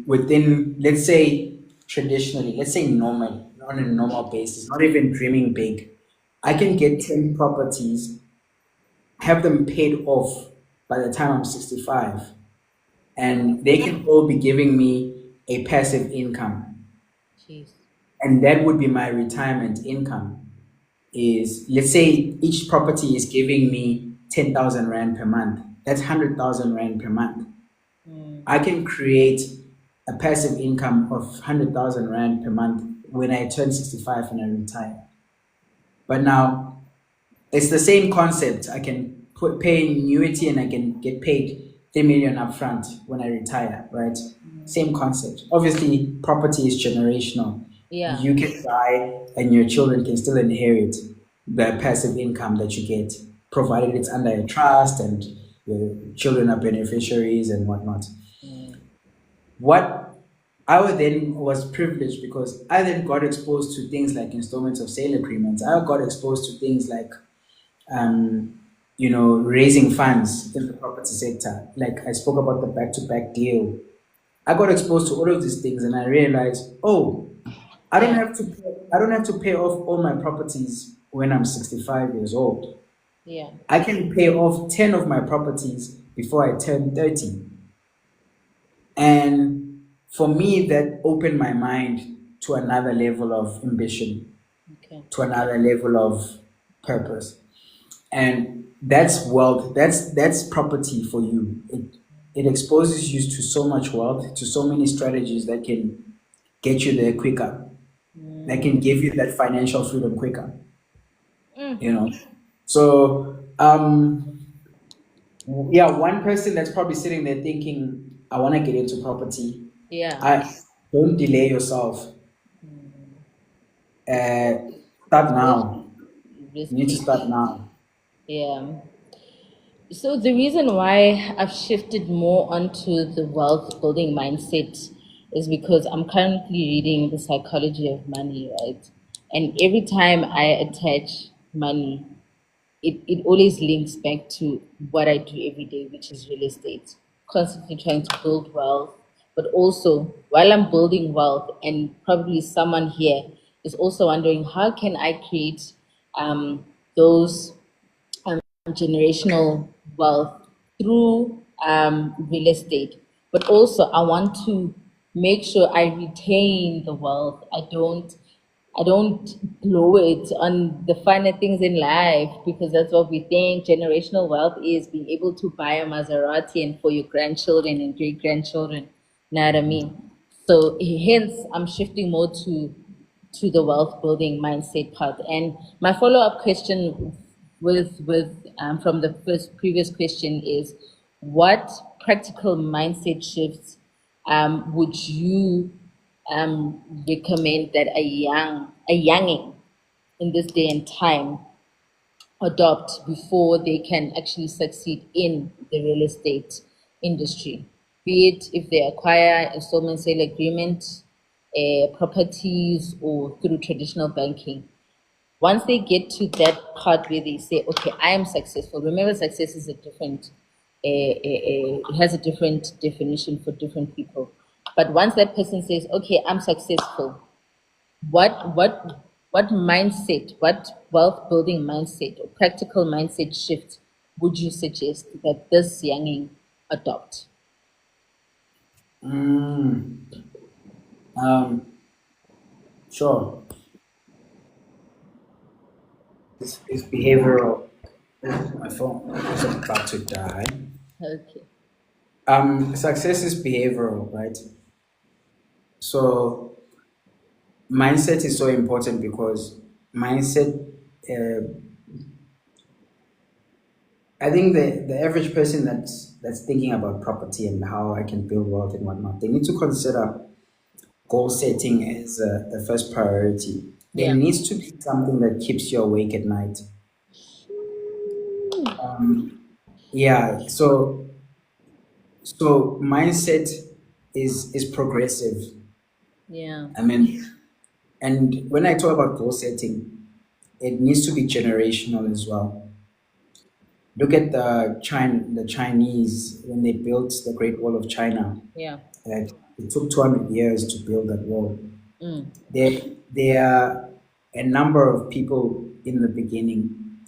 within, let's say, traditionally, let's say normally, on a normal basis, not even dreaming big. I can get 10 properties, have them paid off by the time I'm 65, and they can all be giving me a passive income. Jeez. And that would be my retirement income. Is, let's say each property is giving me 10,000 rand per month. That's 100,000 rand per month. Mm. I can create a passive income of 100,000 rand per month when I turn 65 and I retire. But now it's the same concept. I can pay annuity, and I can get paid 3 million upfront when I retire, right? Same concept. Obviously, property is generational. Yeah. You can die and your children can still inherit the passive income that you get, provided it's under a trust and the children are beneficiaries and whatnot. Mm. What I would then was privileged because I then got exposed to things like installments of sale agreements. I got exposed to things like raising funds in the property sector. Like I spoke about the back-to-back deal. I got exposed to all of these things, and I realized, oh, Yeah. I don't have to pay off all my properties when I'm 65 years old. Yeah. I can pay off 10 of my properties before I turn 30. And for me, that opened my mind to another level of ambition, Okay. to another level of purpose. And that's wealth. That's property for you. It exposes you to so much wealth, to so many strategies that can get you there quicker, that can give you that financial freedom quicker. Mm. You know. So yeah, one person that's probably sitting there thinking, I want to get into property. Yeah. I Don't delay yourself. Uh, Start Risk, now. risk You need to start taking. now. Yeah. So the reason why I've shifted more onto the wealth building mindset is because I'm currently reading The Psychology of Money, right? And every time I attach money, it always links back to what I do every day, which is real estate. Constantly trying to build wealth, but also while I'm building wealth, and probably someone here is also wondering how can I create those generational wealth through real estate, but also I want to make sure I retain the wealth. I don't blow it on the finer things in life because that's what we think generational wealth is, being able to buy a Maserati and for your grandchildren and great grandchildren. Know what I mean? So hence I'm shifting more to the wealth building mindset part. And my follow up question with from the first previous question is, what practical mindset shifts would you recommend that a younging in this day and time adopt before they can actually succeed in the real estate industry, be it if they acquire installment sale agreement, properties, or through traditional banking? Once they get to that part where they say, okay, I am successful. Remember, success is a different, it has a different definition for different people. But once that person says, okay, I'm successful, what mindset, what wealth building mindset or practical mindset shift would you suggest that this younging adopt? Mm, sure. It's behavioral. My phone is about to die. Okay. Success is behavioral, right? So mindset is so important because mindset. Uh, I think the average person that's thinking about property and how I can build wealth and whatnot, they need to consider goal setting as the first priority. There Yeah. needs to be something that keeps you awake at night. Yeah. So mindset is progressive. Yeah. I mean, and when I talk about goal setting, it needs to be generational as well. Look at the Chinese when they built the Great Wall of China. Yeah. Like it took 200 years to build that wall. Mm. There are a number of people in the beginning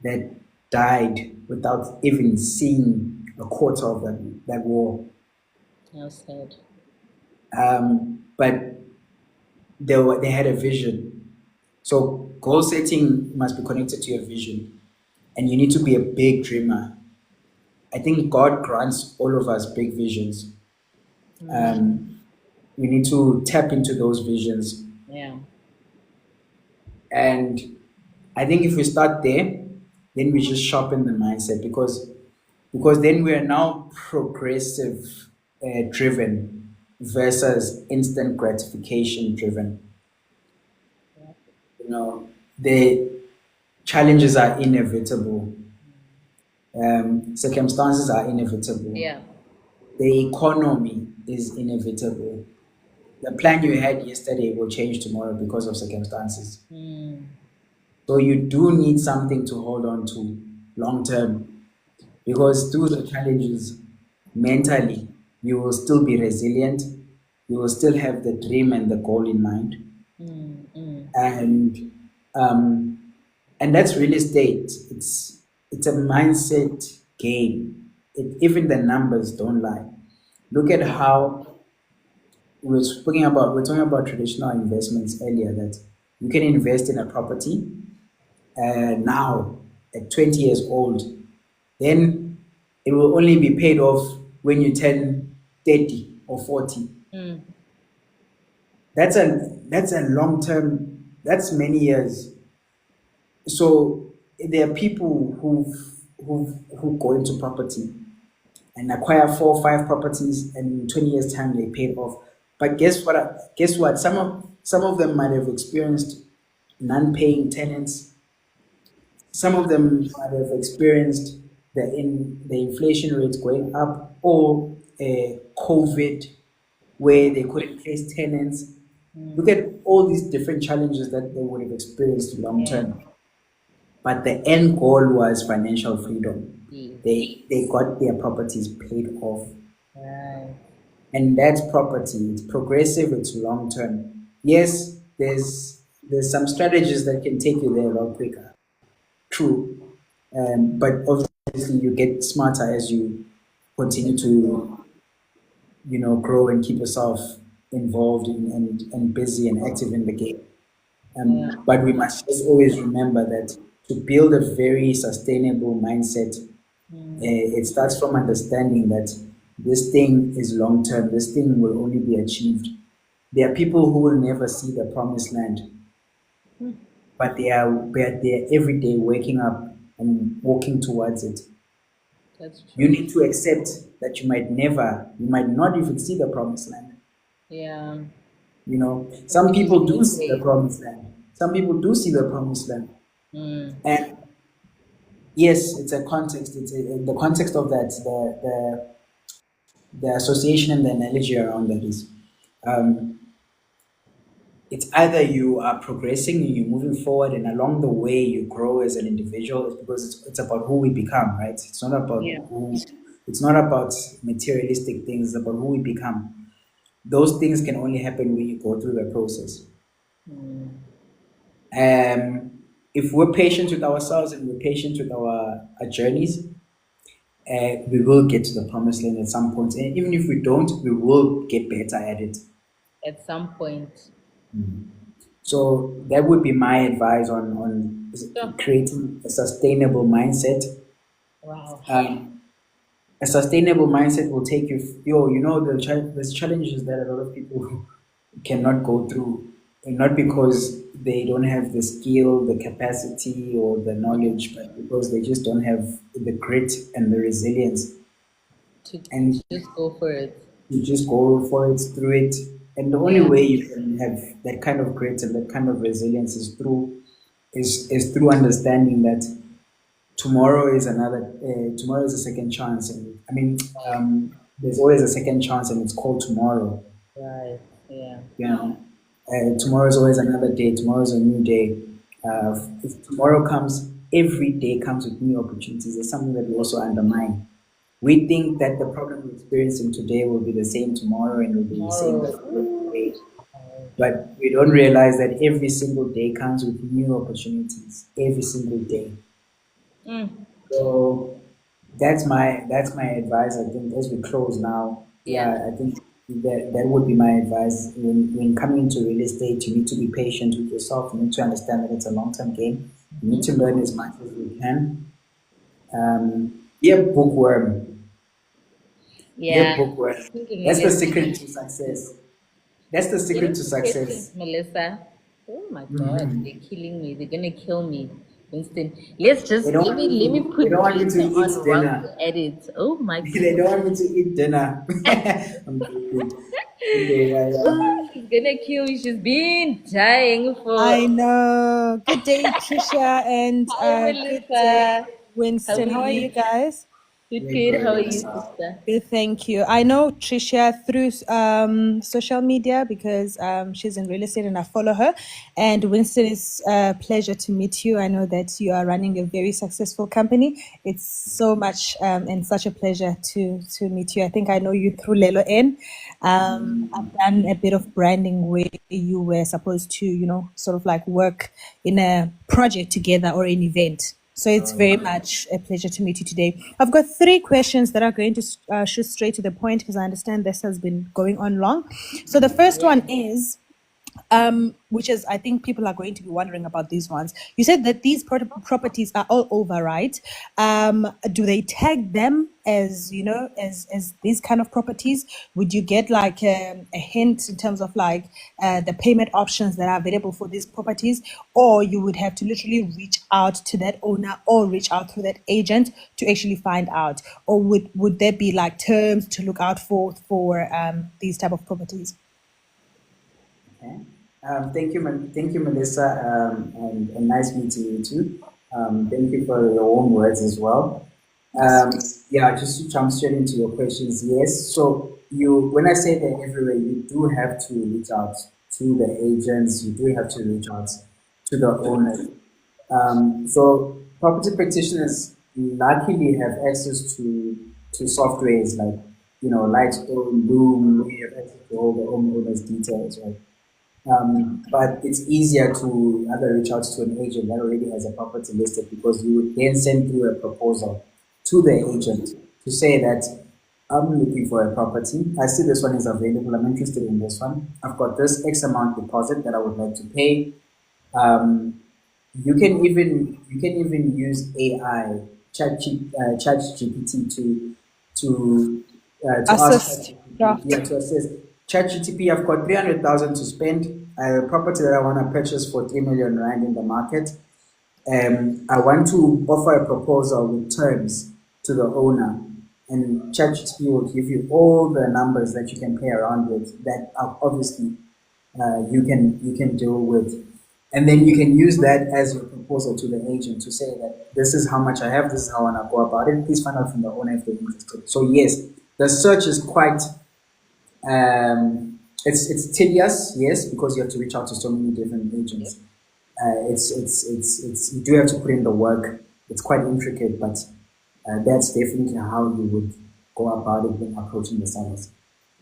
that died without even seeing a quarter of that wall. Well said. But they had a vision. So goal setting must be connected to your vision, and you need to be a big dreamer. I think God grants all of us big visions. We need to tap into those visions, Yeah. and I think if we start there, then we just sharpen the mindset because then we are now progressive driven versus instant gratification driven. You know, the challenges are inevitable, circumstances are inevitable, Yeah. the economy is inevitable. The plan you had yesterday will change tomorrow because of circumstances. Mm. So you do need something to hold on to long term because through the challenges mentally, you will still be resilient. You will still have the dream and the goal in mind, Mm. Mm. and um, that's real estate. It's a mindset game. Even the numbers don't lie. Look at how we're talking about traditional investments earlier that you can invest in a property now at 20 years old, then it will only be paid off when you turn 30 or 40. Mm. That's a long term, that's many years. So there are people who go into property and acquire 4 or 5 properties, and in 20 years' time they paid off. But guess what? Guess what? Some of them might have experienced non-paying tenants. Some of them might have experienced the inflation rates going up, or COVID, where they couldn't place tenants. Look at all these different challenges that they would have experienced long Yeah. term. But the end goal was financial freedom. Yes. They got their properties paid off, Right. and that's property. It's progressive. It's long term. Yes, there's some strategies that can take you there a lot quicker. True, but obviously you get smarter as you continue to grow and keep yourself involved and busy and active in the game. Yeah. But we must just always remember that to build a very sustainable mindset, it starts from understanding that this thing is long term. This thing will only be achieved. There are people who will never see the promised land, but they are every day waking up and walking towards it. That's You true. need to accept that you might not even see the promised land. Yeah. Some Which is people do see the okay. promised land. Some people do see the promised land. Mm. And yes, it's a context. The context of that, the association and the analogy around that is, um, it's either you are progressing and you're moving forward, and along the way you grow as an individual. It's because it's about who we become, right? It's not about Yeah. who. It's not about materialistic things. It's about who we become. Those things can only happen when you go through the process. Mm. If we're patient with ourselves and we're patient with our journeys, we will get to the promised land at some point. And even if we don't, we will get better at it. At some point. So that would be my advice on Sure. creating a sustainable mindset. Wow. Um, a sustainable mindset will take you, there's challenges that a lot of people cannot go through, and not because they don't have the skill, the capacity, or the knowledge, but because they just don't have the grit and the resilience. To And just go for it. you just go for it, through it. And the only Yeah. way you can have that kind of grit and that kind of resilience is through understanding that tomorrow is a second chance. And I mean, there's always a second chance, and it's called tomorrow. Right. Yeah. You know, tomorrow is always another day. Tomorrow is a new day. If tomorrow comes, every day comes with new opportunities. It's something that we also undermine. We think that the problem we're experiencing today will be the same tomorrow and will be the same the Tomorrow. following day. Ooh. But we don't realize that every single day comes with new opportunities. Every single day. Mm. So that's my advice. I think as we close now, Yeah. yeah, I think that would be my advice. When coming into real estate, you need to be patient with yourself. You need to understand that it's a long term game. You need to learn as much as you can. Be a bookworm. Be a Yeah. bookworm. Thinking That's the less. secret to success. That's the secret Getting to to questions, success. Melissa. Oh my God, Mhm. they're killing me. They're gonna kill me. Winston, let's They just don't let want me me let me to. They put don't want me to glitter eat on while dinner. we're at it. Oh my They don't goodness. want me to eat dinner. I'm joking. Okay, yeah, yeah. Oh, she's gonna kill me. She's been dying for. I know. Good day, Trisha, and Hi, good day, Melissa. How are Winston. How are you you? guys? Good, We're good. How are good. you, sister? Good, thank you. I know Trisha through social media because she's in real estate and I follow her. And Winston, it's a pleasure to meet you. I know that you are running a very successful company. It's so much and such a pleasure to meet you. I think I know you through Lelo N. I've done a bit of branding where you were supposed to, sort of like work in a project together or an event. So it's very much a pleasure to meet you today. I've got three questions that are going to shoot straight to the point because I understand this has been going on long. So the first Yeah. one is, which is I think people are going to be wondering about these ones. You said that these properties are all over, right? Do they tag them as as these kind of properties? Would you get like a hint in terms of like the payment options that are available for these properties, or you would have to literally reach out to that owner or reach out through that agent to actually find out, or would there be like terms to look out for these type of properties? Okay. Thank you, Melissa, and nice meeting you too. Thank you for your warm words as well. Um, yeah, just to jump straight into your questions. Yes. So when I say they're everywhere, you do have to reach out to the agents. You do have to reach out to the owners. So property practitioners luckily have access to softwares like Lightstone, Loom. We have access to all the homeowners' details, right? But it's easier to either reach out to an agent that already has a property listed, because you would then send through a proposal to the agent to say that I'm looking for a property. I see this one is available. I'm interested in this one. I've got this X amount deposit that I would like to pay. Um, you can even use AI, Chat GPT to ask Assist ChatGPT, draft. yeah, to assist ChatGPT. I've got 300,000 to spend. I have a property that I want to purchase for 3 million rand in the market. I want to offer a proposal with terms to the owner, and ChatGPT will give you all the numbers that you can play around with that are obviously you can deal with, and then you can use that as your proposal to the agent to say that this is how much I have, this is how I want to go about it. Please find out from the owner if they're interested. So yes, the search is quite um, It's tedious, yes, because you have to reach out to so many different agents. It's you do have to put in the work. It's quite intricate, but that's definitely how you would go about it when approaching the sellers.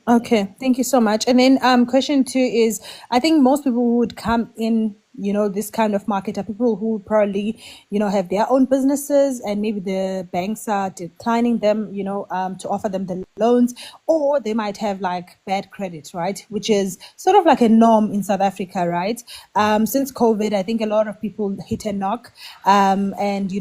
Okay, thank you so much. And then question two is, I think most people who would come in, this kind of market are people who probably, have their own businesses and maybe the banks are declining them, to offer them the loans, or they might have like bad credit, right? Which is sort of like a norm in South Africa, right? Since COVID, I think a lot of people hit a knock. And,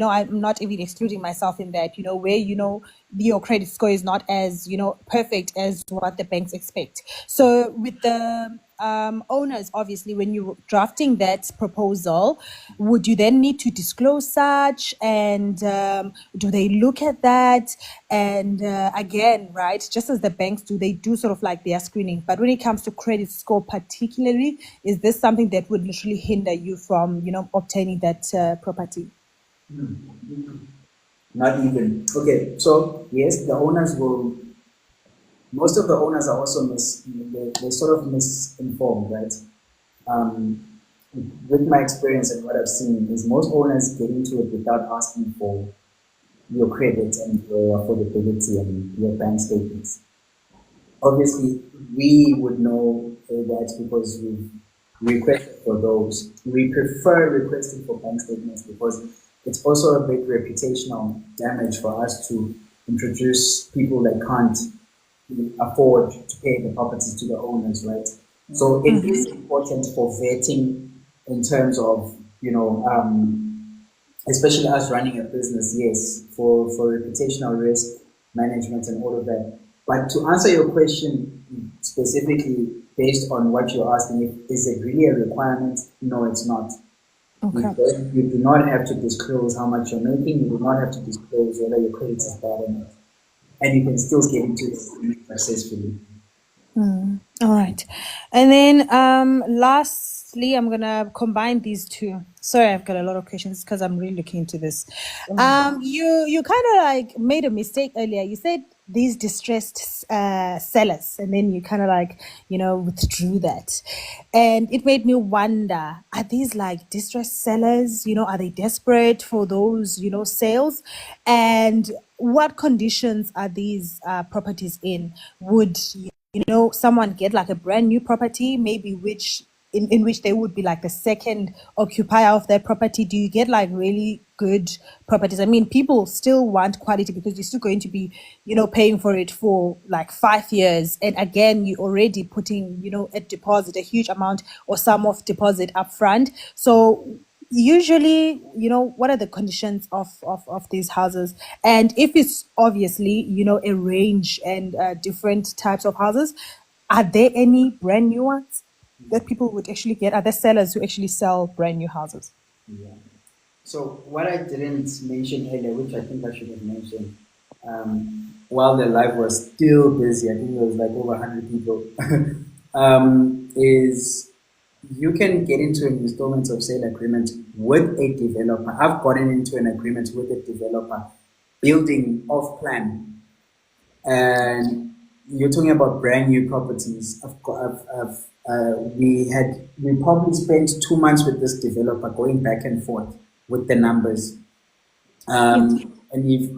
I'm not even excluding myself in that, where, your credit score is not as perfect as what the banks expect. So with the owners, obviously, when you're drafting that proposal, would you then need to disclose such, and do they look at that? And again, right, just as the banks do, they do sort of like their screening. But when it comes to credit score particularly, is this something that would literally hinder you from obtaining that property? Not even. Okay, so yes, the owners will. Most of the owners are also they're sort of misinformed, right? Um, with my experience and what I've seen is most owners get into it without asking for your credit and your affordability and your bank statements. Obviously, we would know that because we've requested for those. We prefer requesting for bank statements because it's also a big reputational damage for us to introduce people that can't afford to pay the property to the owners, right? So it is important for vetting in terms of, especially us running a business, yes, for reputational risk management and all of that. But to answer your question specifically based on what you're asking, is it really a requirement? No, it's not. Okay. You do not have to disclose how much you're making. You do not have to disclose whether your credit is bad or not. And you can still get into it successfully. All right. And then lastly, I'm gonna combine these two. Sorry, I've got a lot of questions because I'm really looking into this. You kind of like made a mistake earlier. You said these distressed sellers, and then you kind of like withdrew that, and it made me wonder: are these like distressed sellers? Are they desperate for those sales? And what conditions are these properties in? Would someone get like a brand new property, maybe in which they would be like the second occupier of that property? Do you get like really good properties? I mean, people still want quality because you're still going to be, paying for it for like 5 years. And again, you're already putting, a deposit, a huge amount or sum of deposit up front. So usually what are the conditions of these houses, and if it's obviously a range and different types of houses, are there any brand new ones that people would actually get? Are there sellers who actually sell brand new houses? Yeah. So what I didn't mention earlier, which I think I should have mentioned, while the live was still busy, I think there was like over 100 people, is you can get into an installment of sale agreement with a developer. I've gotten into an agreement with a developer building off plan, and you're talking about brand new properties. We probably spent 2 months with this developer going back and forth with the numbers, and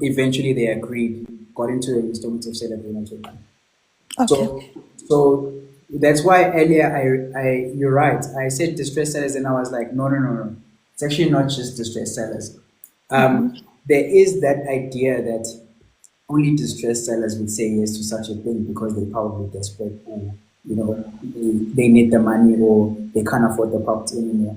eventually they agreed, got into an installment of sale agreement with them. Okay. So that's why earlier you're right. I said distressed sellers, and I was like, no, no, no, no. It's actually not just distressed sellers. There is that idea that only distressed sellers would say yes to such a thing because they're probably desperate, or they need the money, or they can't afford the property anymore.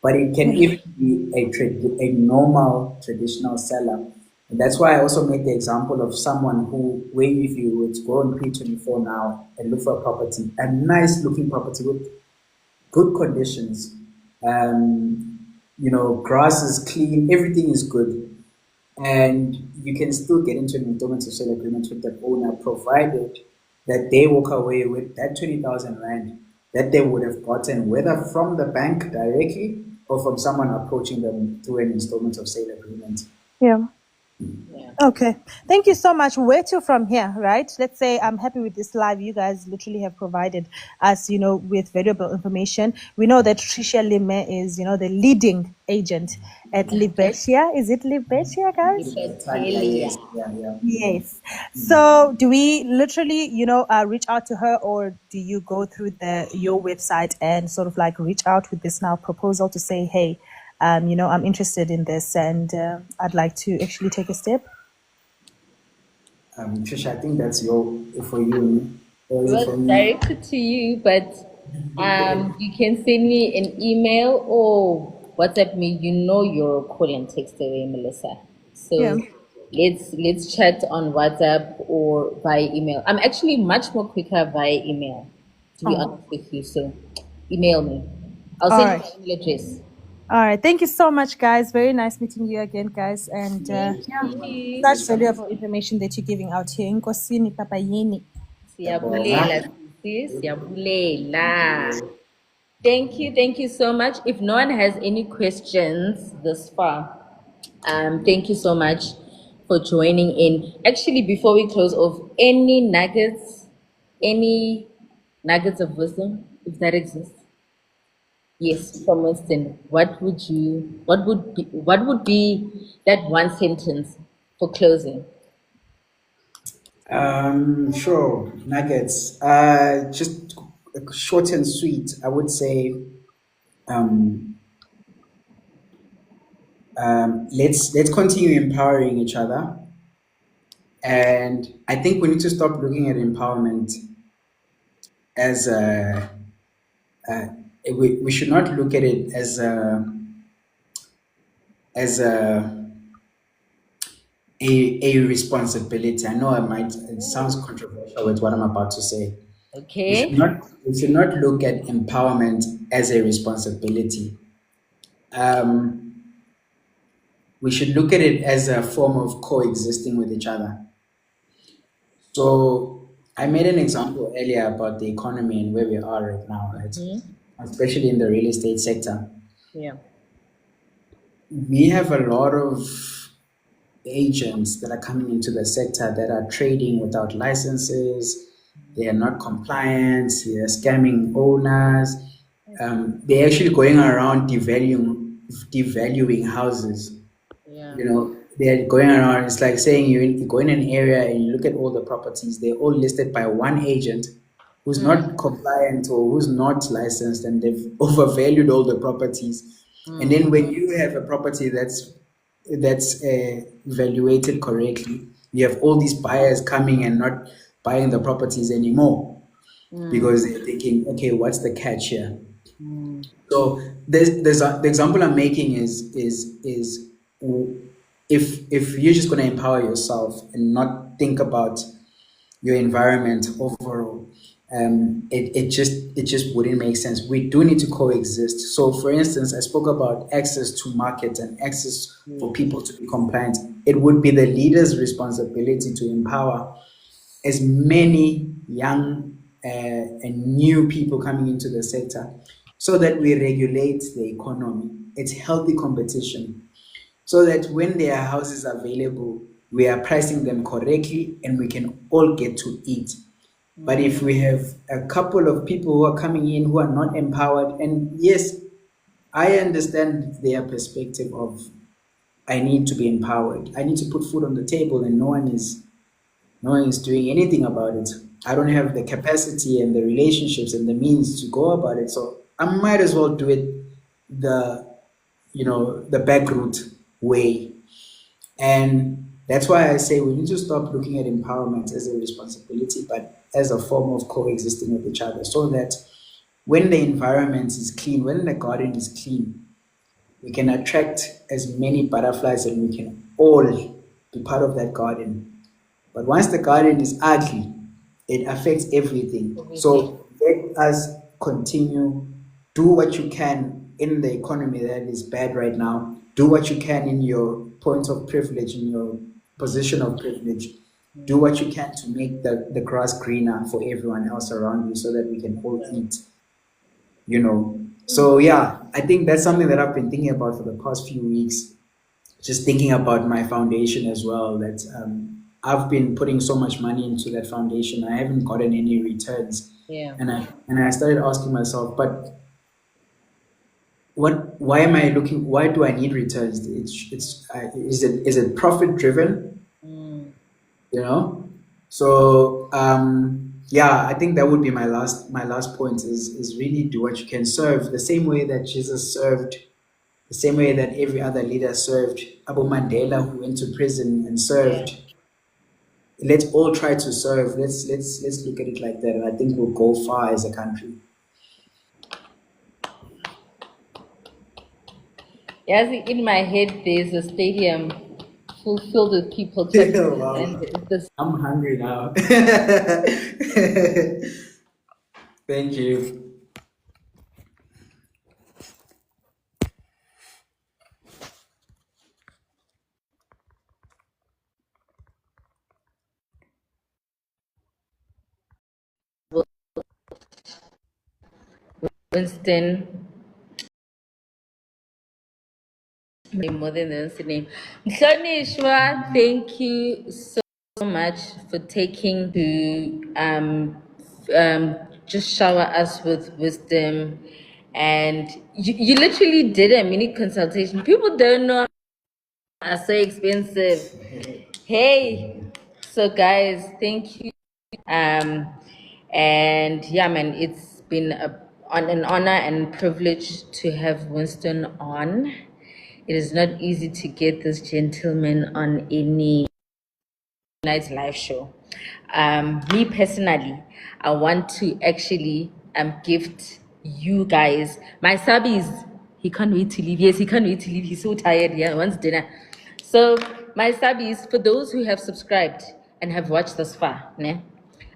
But it can even be a normal traditional seller. And that's why I also made the example of someone who, where if you were to go on P24 now and look for a property, a nice looking property with good conditions, grass is clean, everything is good, and you can still get into an installment of sale agreement with the owner, provided that they walk away with that 20,000 rand that they would have gotten, whether from the bank directly or from someone approaching them through an installment of sale agreement. Yeah. Yeah. Okay. Thank you so much. Where to from here, right? Let's say I'm happy with this live. You guys literally have provided us, with valuable information. We know that Tricia Lime is, the leading agent at Libertia. Is it Libertia, guys? Libertalia. Yeah, yeah. Yes. So do we literally, reach out to her, or do you go through your website and sort of like reach out with this now proposal to say, hey, I'm interested in this and I'd like to actually take a step? Trisha, I think that's for you, or It is it was for me? directed to you, but you can send me an email or WhatsApp me. You know you're a call and text away, Melissa. Yeah. So let's chat on WhatsApp or via email. I'm actually much more quicker via email, to be Oh, honest with you. So email me. I'll all send you right. my email address. All right. Thank you so much, guys. Very nice meeting you again, guys. And Thank yeah, you. such valuable information that you're giving out here. Nkosini, Papa Yini. Siyabulela, sis. Siyabulela. Thank you so much. If no one has any questions this far, thank you so much for joining in. Actually, before we close off, any nuggets of wisdom, if that exists? Yes, from Winston. What would be that one sentence for closing? Sure. Nuggets. Just short and sweet. I would say, um, let's continue empowering each other, and I think we need to stop looking at empowerment as we should not look at it as a responsibility. I know it sounds controversial with what I'm about to say. Okay. We should not look at empowerment as a responsibility. Um, we should look at it as a form of coexisting with each other. So I made an example earlier about the economy and where we are right now, right? Especially in the real estate sector. Yeah. We have a lot of agents that are coming into the sector that are trading without licenses. They are not compliant. They are scamming owners. They're actually going around devaluing houses. Yeah. They're going around. It's like saying you go in an area and you look at all the properties. They're all listed by one agent who's not compliant or who's not licensed, and they've overvalued all the properties. And then when you have a property that's evaluated correctly, you have all these buyers coming and not buying the properties anymore because they're thinking, okay, what's the catch here? So the example I'm making is if you're just going to empower yourself and not think about your environment overall, it just wouldn't make sense. We do need to coexist. So, for instance, I spoke about access to market and access for people to be compliant. It would be the leader's responsibility to empower as many young and new people coming into the sector so that we regulate the economy. It's healthy competition so that when there are houses available, we are pricing them correctly and we can all get to eat. But if we have a couple of people who are coming in who are not empowered, and yes, I understand their perspective of I need to be empowered. I need to put food on the table and no one is doing anything about it. I don't have the capacity and the relationships and the means to go about it. So I might as well do it the the back route way. And that's why I say we need to stop looking at empowerment as a responsibility, but as a form of coexisting with each other, so that when the environment is clean, when the garden is clean, we can attract as many butterflies and we can all be part of that garden. But once the garden is ugly, it affects everything. Everything. So let us continue, do what you can in the economy that is bad right now. Do what you can in your point of privilege, in your position of privilege. Do what you can to make the grass greener for everyone else around you so that we can all eat. So yeah, I think that's something that I've been thinking about for the past few weeks. just thinking about my foundation as well, that I've been putting so much money into that foundation. I haven't gotten any returns. Yeah. And I started asking myself, but why am I looking, why do I need returns? Is it profit driven? You know? So yeah, I think that would be my last point is really do what you can. Serve the same way that Jesus served, the same way that every other leader served. Abu Mandela, who went to prison and served. Let's all try to serve. Let's look at it like that, and I think we'll go far as a country. Yes, in my head, there's a stadium filled with people cheering, Wow. and the I'm hungry now. Thank you. Winston, more than the name. Mhlonishwa, thank you so much for taking to just shower us with wisdom, and you literally did a mini consultation. People don't know are so expensive. Hey, so guys, thank you. And yeah, man, it's been an honor and privilege to have Winston on. It is not easy to get this gentleman on any night live show. Me personally, I want to actually gift you guys my subbies. He can't wait to leave. Yes, he can't wait to leave. He's so tired. Yeah, wants dinner. So my subbies, for those who have subscribed and have watched thus far, ne?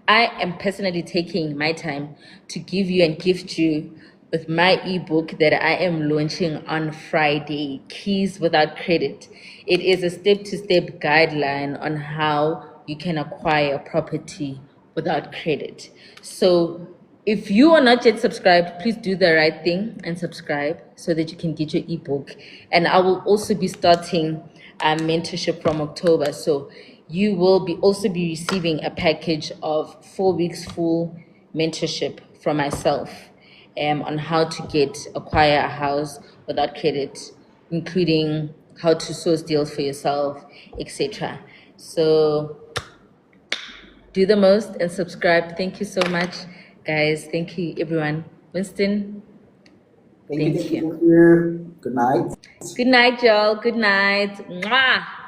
I am personally taking my time to give you and gift you with my ebook that I am launching on Friday, Keys Without Credit. It is a step-to-step guideline on how you can acquire property without credit. So if you are not yet subscribed, please do the right thing and subscribe so that you can get your ebook. And I will also be starting a mentorship from October. So you will also be receiving a package of 4 weeks full mentorship from myself on how to acquire a house without credit, including how to source deals for yourself, etc. So do the most and subscribe. Thank you so much, guys. Thank you, everyone. Winston, Thank you. Good night. Good night, y'all. Good night. Mwah.